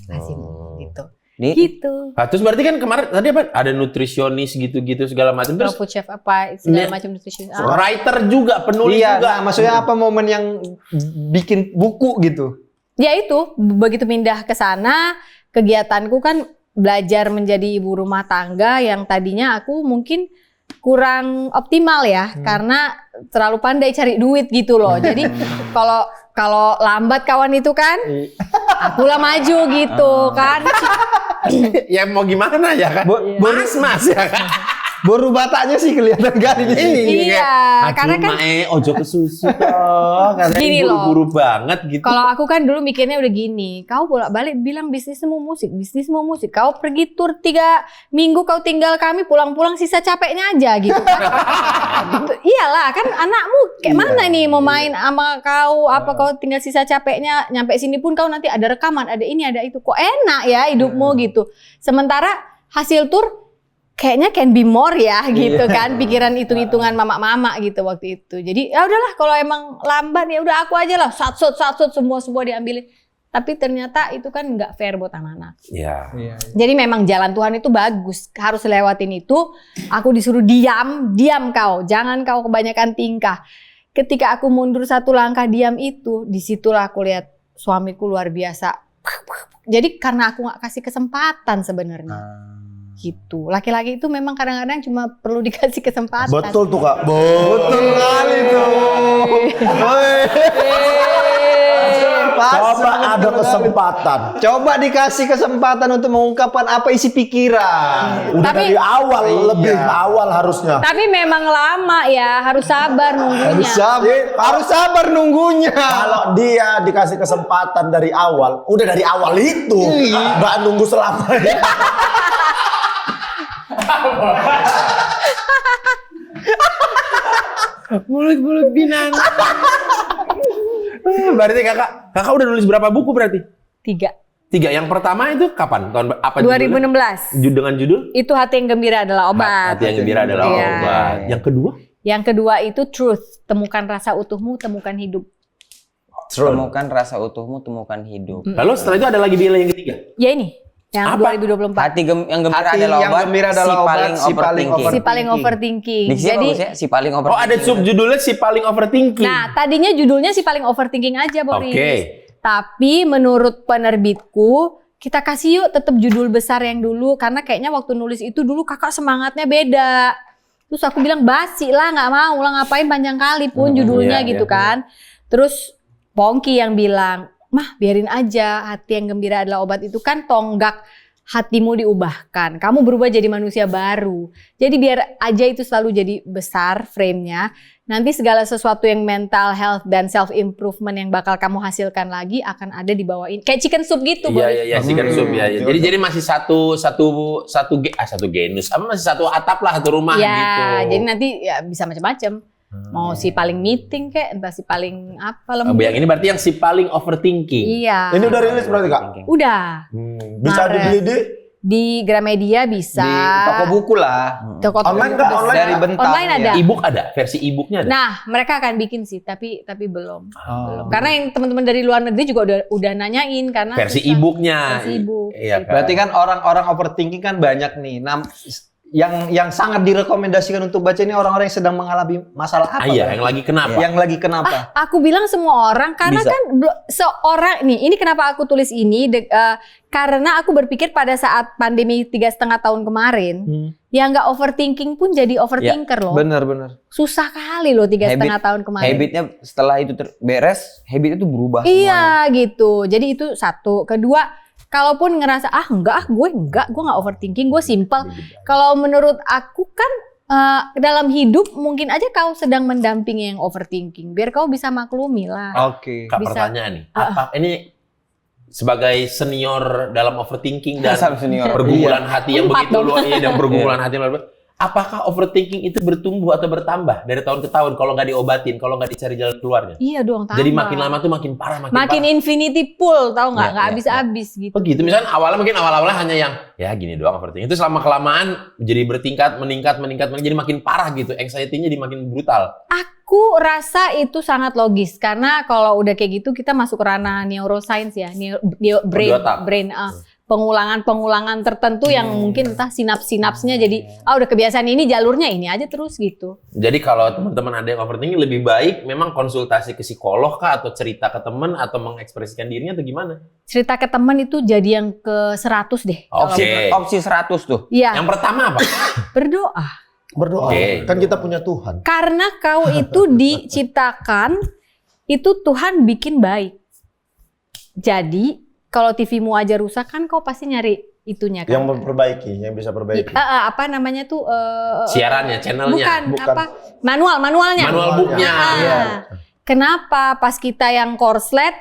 lazim gitu. Di- Gitu. Nah, terus berarti kan kemarin tadi apa? Ada nutrisionis gitu-gitu segala macam. Terus Food chef apa segala Ini- macam nutrition. writer juga, penulis Iya, juga. nah maksudnya apa momen yang bikin buku gitu? Ya itu, begitu pindah ke sana, kegiatanku kan belajar menjadi ibu rumah tangga yang tadinya aku mungkin kurang optimal ya, karena terlalu pandai cari duit gitu loh. Jadi kalau lambat kawan itu kan, akulah maju gitu kan. Ya mau gimana ya kan? Mas ya kan? Boru bataknya sih kelihatan kali di sini. Iya, karena kan ojo ke susu toh. Katanya Gini loh. buru-buru banget gitu. kalau aku kan dulu mikirnya udah gini, kau bolak-balik bilang bisnismu musik. Kau pergi tur 3 minggu, kau tinggal kami, pulang-pulang sisa capeknya aja gitu kan. Gitu. Iyalah kan anakmu kayak mana nih mau main sama kau, apa kau tinggal sisa capeknya, nyampe sini pun kau nanti ada rekaman, ada ini, ada itu. Kok enak ya hidupmu gitu. Sementara hasil tur kayaknya can be more ya gitu kan, pikiran hitung-hitungan mama-mama gitu waktu itu. Jadi ya udahlah kalau emang lambat ya udah aku aja lah, satsut semua diambilin. Tapi ternyata itu kan nggak fair buat anak-anak. Ya. Jadi memang jalan Tuhan itu bagus, harus lewatin itu. Aku disuruh diam kau, jangan kau kebanyakan tingkah. Ketika aku mundur 1 langkah diam itu, disitulah aku lihat suamiku luar biasa. Jadi karena aku nggak kasih kesempatan sebenarnya. Gitu. Laki-laki itu memang kadang-kadang cuma perlu dikasih kesempatan. Betul tuh Kak. Betul kali tuh. Coba ada kesempatan. Coba dikasih kesempatan untuk mengungkapkan apa isi pikiran. Udah Tapi- dari awal, lebih awal harusnya. Tapi memang lama ya, harus sabar nunggunya. Harus sabar nunggunya. Kalau dia dikasih kesempatan dari awal, udah dari awal itu, nggak nunggu selamanya. Mulut binatang. Berarti kakak udah nulis berapa buku berarti? 3. Yang pertama itu kapan? Tahun apa? 2016. Dengan judul? Itu Hati yang Gembira adalah obat. Hati yang gembira adalah Iya. obat. Yang kedua? Yang kedua itu Truth, temukan rasa utuhmu, temukan hidup. Temukan rasa utuhmu, temukan hidup. Lalu setelah itu ada lagi bila yang ketiga? Ya ini, yang Apa? 2024. Yang gembira Hati adalah yang obat, gembira adalah si obat, paling si paling overthinking. Si paling overthinking. Diksinya Jadi, bagus ya, si paling Oh overthinking. ada subjudulnya si paling overthinking. nah tadinya judulnya si paling overthinking aja Boris. Oke. Tapi menurut penerbitku, kita kasih yuk tetap judul besar yang dulu. Karena kayaknya waktu nulis itu dulu kakak semangatnya beda. Terus aku bilang basi lah, nggak mau lah, ngapain panjang kali pun judulnya gitu kan. Terus Pongki yang bilang, mah biarin aja, hati yang gembira adalah obat, itu kan tonggak hatimu diubahkan, kamu berubah jadi manusia baru. Jadi biar aja itu selalu jadi besar frame-nya. Nanti segala sesuatu yang mental health dan self improvement yang bakal kamu hasilkan lagi akan ada dibawain kayak chicken soup gitu. Iya, chicken soup ya. Jadi masih satu genus, apa masih satu atap lah, satu rumah ya, gitu. jadi nanti ya bisa macam-macam. Mau si paling meeting kayak, entah si paling apa lembut. Yang ini berarti yang si paling overthinking. Iya. Ini udah rilis berarti Kak? Udah. Bisa Maret. dibeli Di Gramedia bisa. Di toko buku lah. Toko Online nggak? Online Dari nggak? Bentang. Online ada. E-book ada, versi e-booknya ada. Nah, mereka akan bikin sih, tapi belum. Belum. Karena yang teman-teman dari luar negeri juga udah nanyain karena Versi susah. e-booknya. Versi e-book. Iya, Kak. Berarti kan orang-orang overthinking kan banyak nih. Yang sangat direkomendasikan untuk baca ini orang-orang yang sedang mengalami masalah apa? Iya, Bang? yang lagi kenapa? Yang lagi kenapa? Aku bilang semua orang karena Bisa. kan seorang ini kenapa aku tulis ini karena aku berpikir pada saat pandemi 3,5 tahun kemarin yang nggak overthinking pun jadi overthinker loh. Bener. Susah kali loh 3,5 tahun kemarin. Habitnya setelah itu beres, habit itu berubah Iya gitu. Jadi itu satu. Kedua, kalaupun ngerasa gue nggak overthinking, gue simple. Kalau menurut aku kan dalam hidup mungkin aja kau sedang mendampingi yang overthinking, biar kau bisa maklumi lah. Oke. Kak, Bisa. pertanyaan nih. Apa ini sebagai senior dalam overthinking dan senior. pergumulan hati yang 4 begitu dong. luar dan pergumulan hati yang luar biasa, apakah overthinking itu bertumbuh atau bertambah dari tahun ke tahun kalau nggak diobatin, kalau nggak dicari jalan keluarnya? Iya dong. Tambah. Jadi makin lama tuh makin parah, makin makin parah. infinity pool, tahu nggak? Iya, Nggak iya, habis-habis gitu. Oh gitu, misalnya awalnya hanya yang ya gini doang overthinking. Itu selama kelamaan jadi bertingkat, meningkat, jadi makin parah gitu. Anxiety-nya jadi makin brutal. Aku rasa itu sangat logis karena kalau udah kayak gitu kita masuk ke ranah neuroscience ya, brain pengulangan tertentu yang mungkin entah sinaps-sinapsnya jadi udah kebiasaan ini jalurnya ini aja terus gitu. Jadi kalau teman-teman ada yang overthinking lebih baik memang konsultasi ke psikolog kah atau cerita ke teman atau mengekspresikan dirinya atau gimana? Cerita ke teman itu jadi yang ke 100 deh. Oke. Opsi 100 tuh. Iya, Yang pertama apa? berdoa. Berdoa. Oke. Kan kita punya Tuhan. Karena kau itu diciptakan, itu Tuhan bikin baik. Jadi, kalau TV-mu aja rusak kan kau pasti nyari itunya kan. Yang memperbaiki, yang bisa perbaiki. Apa namanya tuh? Siarannya, channelnya. Bukan, apa? Manualnya. Manual booknya. Iya. Kenapa pas kita yang korslet,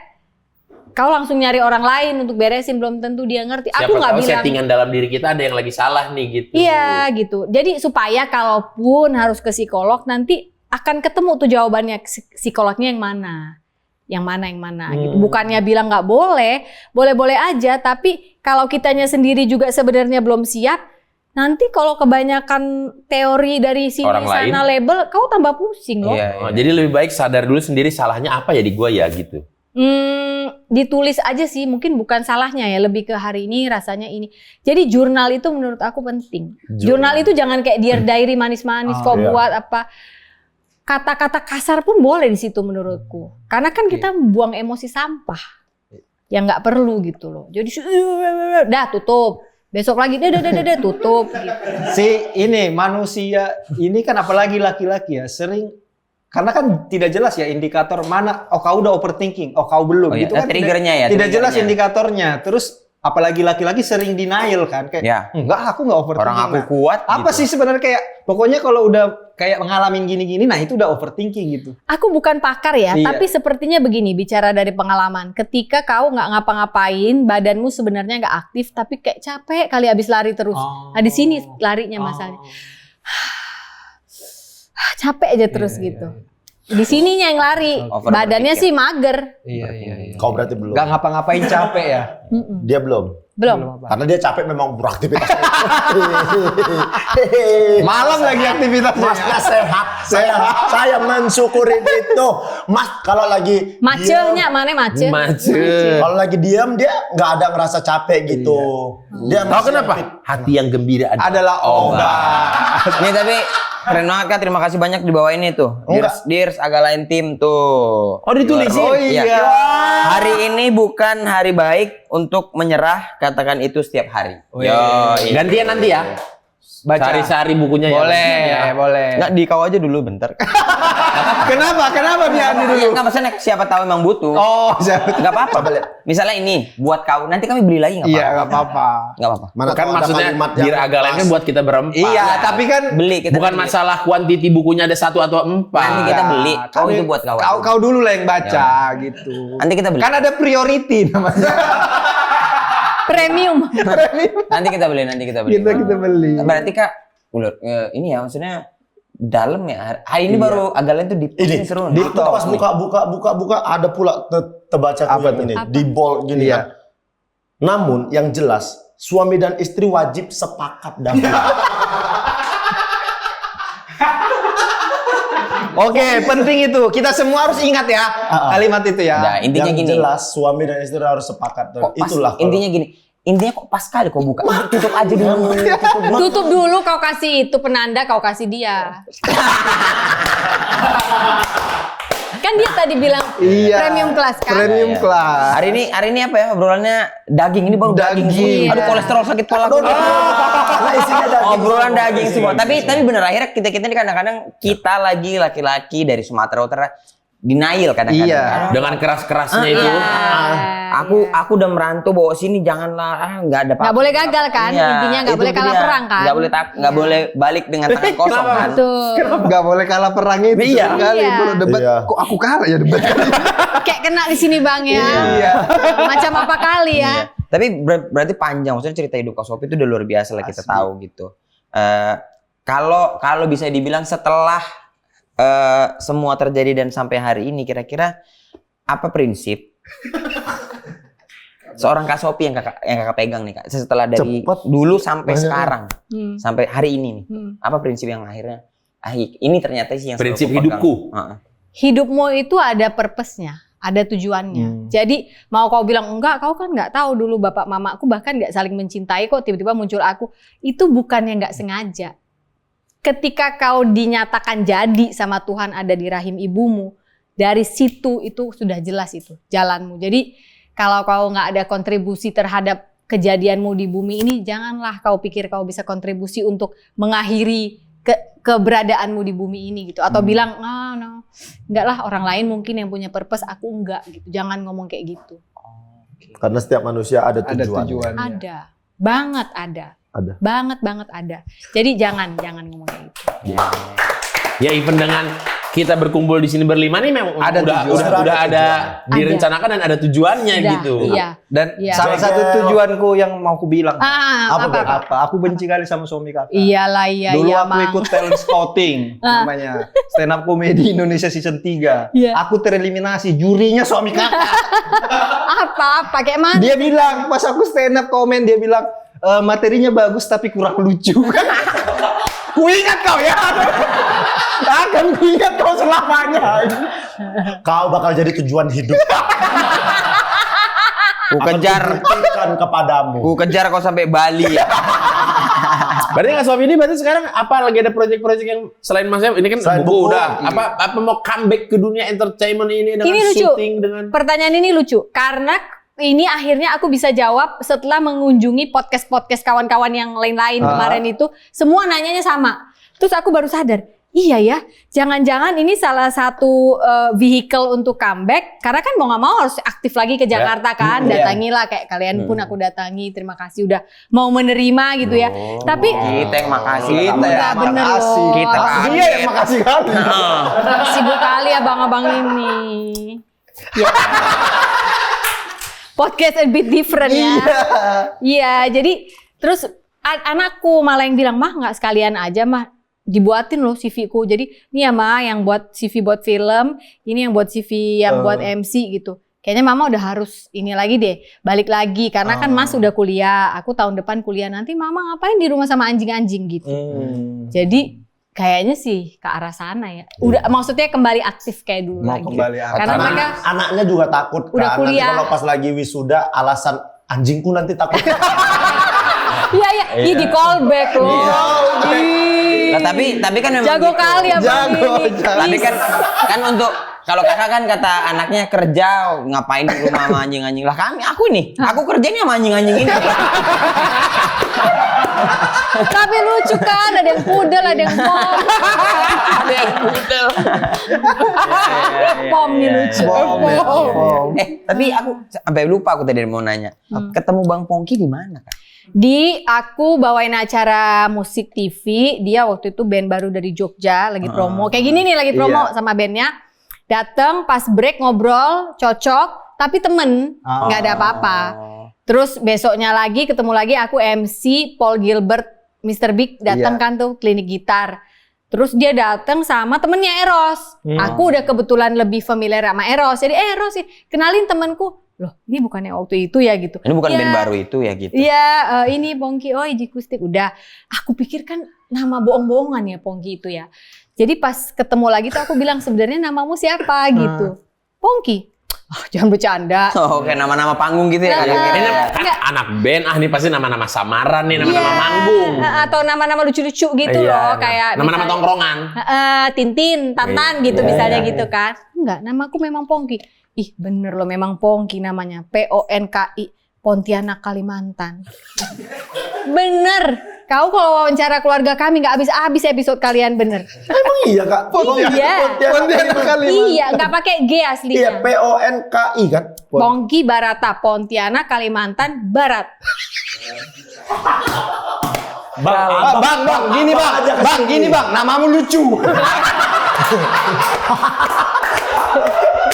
kau langsung nyari orang lain untuk beresin, belum tentu dia ngerti. Siapa Aku nggak tahu bilang. settingan dalam diri kita ada yang lagi salah nih gitu. Iya gitu. Jadi supaya kalaupun harus ke psikolog nanti akan ketemu tuh jawabannya psikolognya yang mana. Yang mana gitu. Bukannya bilang nggak boleh, boleh-boleh aja. Tapi kalau kitanya sendiri juga sebenarnya belum siap, nanti kalau kebanyakan teori dari sini Orang lain. sana label, kau tambah pusing loh. Iya. Oh, jadi lebih baik sadar dulu sendiri salahnya apa ya di gua ya gitu. Ditulis aja sih, mungkin bukan salahnya ya, lebih ke hari ini rasanya ini. Jadi jurnal itu menurut aku penting. Jurnal itu jangan kayak dear diary manis-manis kok iya. buat apa. Kata-kata kasar pun boleh di situ menurutku. Karena kan kita buang emosi sampah yang nggak perlu gitu loh. Jadi dah tutup. Besok lagi dah tutup gitu. Si ini manusia ini kan apalagi laki-laki ya sering karena kan tidak jelas ya indikator mana kau udah overthinking, kau belum Oh, iya. gitu kan. Triggernya ya, Tidak jelas triggernya. indikatornya. Terus apalagi laki-laki sering denial kan kayak Ya. enggak aku enggak overthinking. Orang aku Nah, kuat. apa gitu. sih sebenarnya kayak pokoknya kalau udah kayak ngalamin gini-gini nah itu udah overthinking gitu. Aku bukan pakar ya, Iya. tapi sepertinya begini bicara dari pengalaman. Ketika kau nggak ngapa-ngapain, badanmu sebenarnya nggak aktif, tapi kayak capek kali abis lari terus. Nah di sini larinya masalahnya. Capek aja terus gitu. Di sininya yang lari, Overwork badannya ya. sih mager. Iya. Kau berarti belum. Enggak ngapa-ngapain capek ya. Dia belum. Belum. Karena dia capek memang beraktivitas. Malam lagi aktivitasnya. Masnya sehat. Saya mensyukuri itu. Mas kalau lagi Macenya mana mace? Macet. kalau lagi diam dia nggak ada ngerasa capek gitu. Dia Tahu masih kenapa? Hati yang gembira Adalah obat. Nih tapi keren banget Kak, terima kasih banyak di bawah ini tuh. Enggak. Dirs agak lain tim tuh. Oh ditulisin. Oh iya. Hari ini bukan hari baik untuk menyerah, katakan itu setiap hari. Oh, iya. Yo, Gantian nanti ya. Baca. Sari-sari bukunya ya. Boleh. Nggak, di kau aja dulu bentar. Kenapa dia dulu? Nggak, maksudnya siapa tahu emang butuh. Oh, siapa? Nggak apa-apa. Misalnya ini buat kau, nanti kami beli lagi nggak apa-apa. Iya, nggak apa-apa. Nggak apa-apa. Mana Kan tahu ada maksudnya kalimat yang Dear Aga Lain kan pas. buat kita berempat. Iya, tapi kan Beli kita Bukan beli. masalah kuantiti bukunya ada 1 atau 4. Nanti kita beli. kan Itu buat kau. Kau dulu lah yang baca gitu. Nanti kita beli. Kan ada priority namanya. Premium. Nanti kita beli. Kita beli. Berarti Kak, ini ya maksudnya dalam ya. Hari ini baru Aga Lain tuh di Ini seru. di pas buka ada pula terbaca Apa yang ini Apa? di bold gini Iya. kan. Namun yang jelas suami dan istri wajib sepakat dahulu. Oke, penting itu. Kita semua harus ingat ya kalimat itu ya. Nah, intinya yang gini. jelas suami dan istri harus sepakat. Kok pas, Itulah kalau- intinya gini. Intinya kok pas kali kau buka. Tutup aja dulu. Tutup dulu kau kasih itu penanda kau kasih dia. Kan dia tadi bilang Iya. premium kelas kan. Premium Iya. kelas. Hari ini apa ya obrolannya daging. Ini baru daging. Daging. Aduh, kolesterol sakit kepala. Karena isinya daging. Obrolan daging semua. Tapi bener akhirnya kita ini kadang-kadang kita lagi laki-laki dari Sumatera Utara denial kadang-kadang. Iya. kan. Dengan keras-kerasnya itu. Aku udah merantau bawa sini, janganlah nggak ada apa-apa. Nggak boleh gagal kan? Intinya nggak itu boleh kalah dia. perang kan? Nggak boleh balik dengan tangan kosong kan. Betul. Gak boleh kalah perang itu. Iya. Kali Iya. kalau debat Iya. kok aku kalah ya debat. Kayak kena di sini Bang ya. Iya. Macam apa kali ya? Iya. Tapi berarti panjang, maksudnya cerita hidup Kak Sophie itu udah luar biasa lah kita Asli. tahu gitu. Kalau bisa dibilang setelah semua terjadi dan sampai hari ini, kira-kira apa prinsip seorang Kak Sophie yang kakak pegang nih Kak, setelah dari Cepet. dulu sampai Banyak. sekarang, Hmm. sampai hari ini nih, Hmm. apa prinsip yang akhirnya ini ternyata sih yang selalu Prinsip aku pegang. hidupku. Heeh. Hidupmu itu ada purpose-nya, ada tujuannya. Jadi mau kau bilang enggak, kau kan nggak tahu dulu bapak mamaku bahkan nggak saling mencintai kok tiba-tiba muncul aku. Itu bukannya nggak sengaja. Ketika kau dinyatakan jadi sama Tuhan ada di rahim ibumu, dari situ itu sudah jelas itu jalanmu. Jadi kalau kau nggak ada kontribusi terhadap kejadianmu di bumi ini, janganlah kau pikir kau bisa kontribusi untuk mengakhiri keberadaanmu di bumi ini gitu. Atau bilang, no, enggak lah orang lain mungkin yang punya purpose, aku enggak gitu. Jangan ngomong kayak gitu. Karena setiap manusia ada Ada tujuan. tujuannya. Ada, banget ada. Ada. Banget ada. Jadi jangan ngomong kayak gitu. Ya even dengan kita berkumpul di sini berlima nih memang Ada udah tujuan. ada direncanakan dan ada tujuannya Udah, gitu. Iya. Dan Iya. salah satu tujuanku yang mau aku bilang. Apa, Bang? Apa? Aku benci kali sama suami kakak. Iyalah, iya, Dulu iya, aku Mang. ikut talent scouting namanya stand up comedy Indonesia season 3. Iya. Aku tereliminasi, jurinya suami kakak. Apa kayak mana? Dia bilang pas aku stand up komen dia bilang materinya bagus tapi kurang lucu. Ku ingat kau ya. Akan ku ingat kau selamanya. Kau bakal jadi tujuan hidup. Ku kejar, Buktikan kepadamu. ku kejar kau sampai Bali. Berarti Kak Sophie ini berarti sekarang apa lagi ada proyek-proyek yang selain Mas Yap, ini kan Selain buku buku, udah. iya. Apa mau comeback ke dunia entertainment ini dengan Ini lucu. syuting dengan Pertanyaan ini lucu karena ini akhirnya aku bisa jawab setelah mengunjungi podcast-podcast kawan-kawan yang lain-lain kemarin itu semua nanyanya sama. Terus aku baru sadar, iya ya, jangan-jangan ini salah satu vehicle untuk comeback karena kan mau nggak mau harus aktif lagi ke Jakarta kan, datangilah kayak kalian pun aku datangi, terima kasih udah mau menerima gitu ya. Tapi Kita yang makasih. Kita ya, Enggak, bener makasih. loh. Kita Dia yang makasih kali. sibuk kali abang-abang ini. Ya. Podcast a bit different ya. Iya, jadi terus anakku malah yang bilang, "Mah nggak sekalian aja mah dibuatin loh CV-ku." Jadi ini ya mah yang buat CV buat film, ini yang buat CV yang buat MC gitu. Kayaknya mama udah harus ini lagi deh, balik lagi karena kan Mas udah kuliah, aku tahun depan kuliah, nanti mama ngapain di rumah sama anjing-anjing gitu. Jadi kayaknya sih ke arah sana ya. Udah maksudnya kembali aktif kayak dulu Mau lagi. kembali aktif. Karena Karena mereka anaknya juga takut udah kan. kuliah. Nanti kalau pas lagi wisuda alasan anjingku nanti takut. iya di callback loh. Nah, tapi kan memang Jago gitu. kali abang ini. Tapi kan untuk kalau kakak kan kata anaknya kerja ngapain di rumah sama anjing-anjing lah, aku kerjanya sama anjing-anjing ini. Tapi lucu kan, ada yang pudel, ada yang pom. Ada yang pudel. Pom nih lucu. Tapi aku sampai lupa aku tadi mau nanya. Ketemu Bang Pongki di mana, Kak? Aku bawain acara musik TV, dia waktu itu band baru dari Jogja, lagi promo. Kayak gini nih, lagi promo sama bandnya. Dateng pas break ngobrol, cocok, tapi temen, nggak ada apa-apa. Terus besoknya lagi ketemu lagi aku MC Paul Gilbert, Mr. Big datang kan tuh klinik gitar. Terus dia datang sama temennya Eros. Aku udah kebetulan lebih familiar sama Eros. Jadi Eros sih kenalin temanku. Loh ini bukannya waktu itu ya gitu. Ini bukan ya, band baru itu ya gitu. Iya ini Pongki, oh Iji Kustik. Udah aku pikir kan nama bohong-bohongan ya Pongki itu ya. Jadi pas ketemu lagi tuh aku bilang sebenarnya namamu siapa gitu. Pongki. Jangan bercanda. Oh, kayak nama-nama panggung gitu ya. Ini anak band, ini pasti nama-nama samaran nih, nama-nama manggung. Atau nama-nama lucu-lucu gitu loh, kayak nama-nama tongkrongan. Tintin, Tatan gitu misalnya gitu kan. Enggak, namaku memang Pongki. Ih bener loh memang Pongki namanya. PONKI, Pontianak Kalimantan. Bener. Kau kalau wawancara keluarga kami nggak habis-habis episode kalian bener. Emang iya Kak? Iya. Pontianak Kalimantan. Iya, nggak pakai G aslinya. Iya, PONKI kan? Pongki Barata, Pontianak Kalimantan Barat. Bang, gini bang, gini bang, namamu lucu.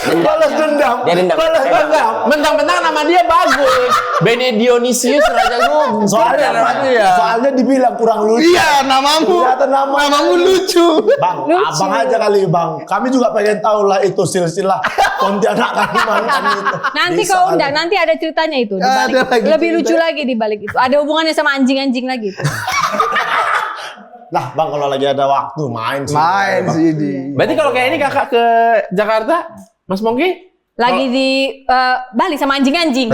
Balas dendam. Dia dendam. Balas dendam. Mentang-mentang nama dia bagus. Bene Dionysius Raja Gung. Soalnya dibilang kurang lucu. Iya, namamu. Ternyata Namamu lucu. Bang, Lucu. abang aja kali bang. Kami juga pengen tahu lah itu silsilah Pontianak Kalimantan itu. Nanti Bisa kau kali. undang, nanti ada ceritanya itu di balik. Ada lagi Lebih cerita. lucu lagi di balik itu. Ada hubungannya sama anjing-anjing lagi. Lah bang kalau lagi ada waktu main sih. Main Bang. sih di. Berarti kalau kayak ini kakak ke Jakarta, Mas Pongki? Lagi di Bali sama anjing-anjing.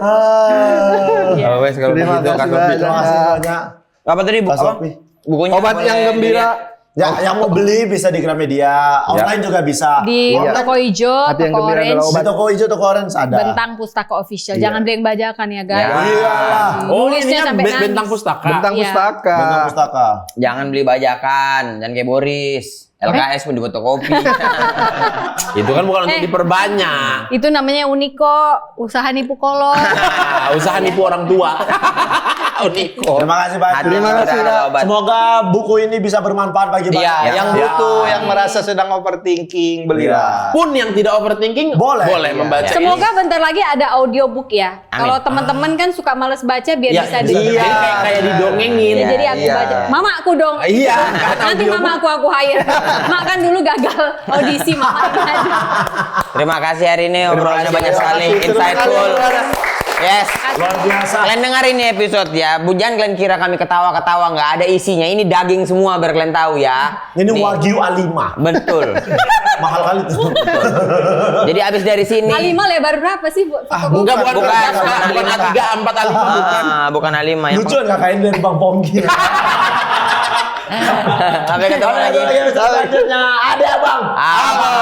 Oh, wes kalau Terima begitu kasih Kak Sofi. banyak. Terima kasih banyak. Apa tadi Kak apa? Sofi. Bukunya Obat boleh yang gembira. Ya, yang mau beli bisa di Gramedia, online juga bisa. Di Online, Toko Hijau, Hati yang Toko gembira adalah Orange, di toko hijau, toko orange ada. Bentang Pustaka Official. Iya. Jangan ada yang bajakan ya guys. Ya. Iya. Oh, Nulisnya ininya sampai nangis. bentang pustaka. Bentang Iya. pustaka. Bentang pustaka. Jangan beli bajakan, jangan kayak Boris. LKS pun di fotokopi. Itu kan bukan untuk Eh. diperbanyak. Itu namanya Uniko, usaha nipu kolor. Nah, usaha nipu orang tua. Uniko. Terima kasih banyak. Terima kasih, Kak. Semoga buku ini bisa bermanfaat bagi banyak. Iya, yang Ya. butuh, yang merasa sedang overthinking, belilah. Pun yang tidak overthinking Boleh. Iya. membaca ini. Semoga bentar lagi ada audiobook ya. Amin. Kalau teman-teman kan suka males baca biar Ya, bisa iya. di. Kayak didongengin. Ya, jadi aku Iya. baca. Mama aku dong. Iya, kan Nanti audiobook. mama aku hire. Mak kan dulu gagal audisi mama. Terima kasih hari ini obrolannya banyak sekali, insightful. Yes. Luar biasa. Kalian dengar ini episode ya, jangan kalian kira kami ketawa-ketawa nggak ada isinya. Ini daging semua biar kalian tahu ya. Ini Nih, Wagyu A5. betul. Mahal kali tuh. Jadi abis dari sini. A5 lebar berapa sih bu? Enggak, bukan Bukan, bukan bukan A3, A4, A5 bukan. Bukan A5 ya. Lucu nggak kain dari Bang Pongki? Sampai ketemu lagi. Selanjutnya ada Bang. Abang.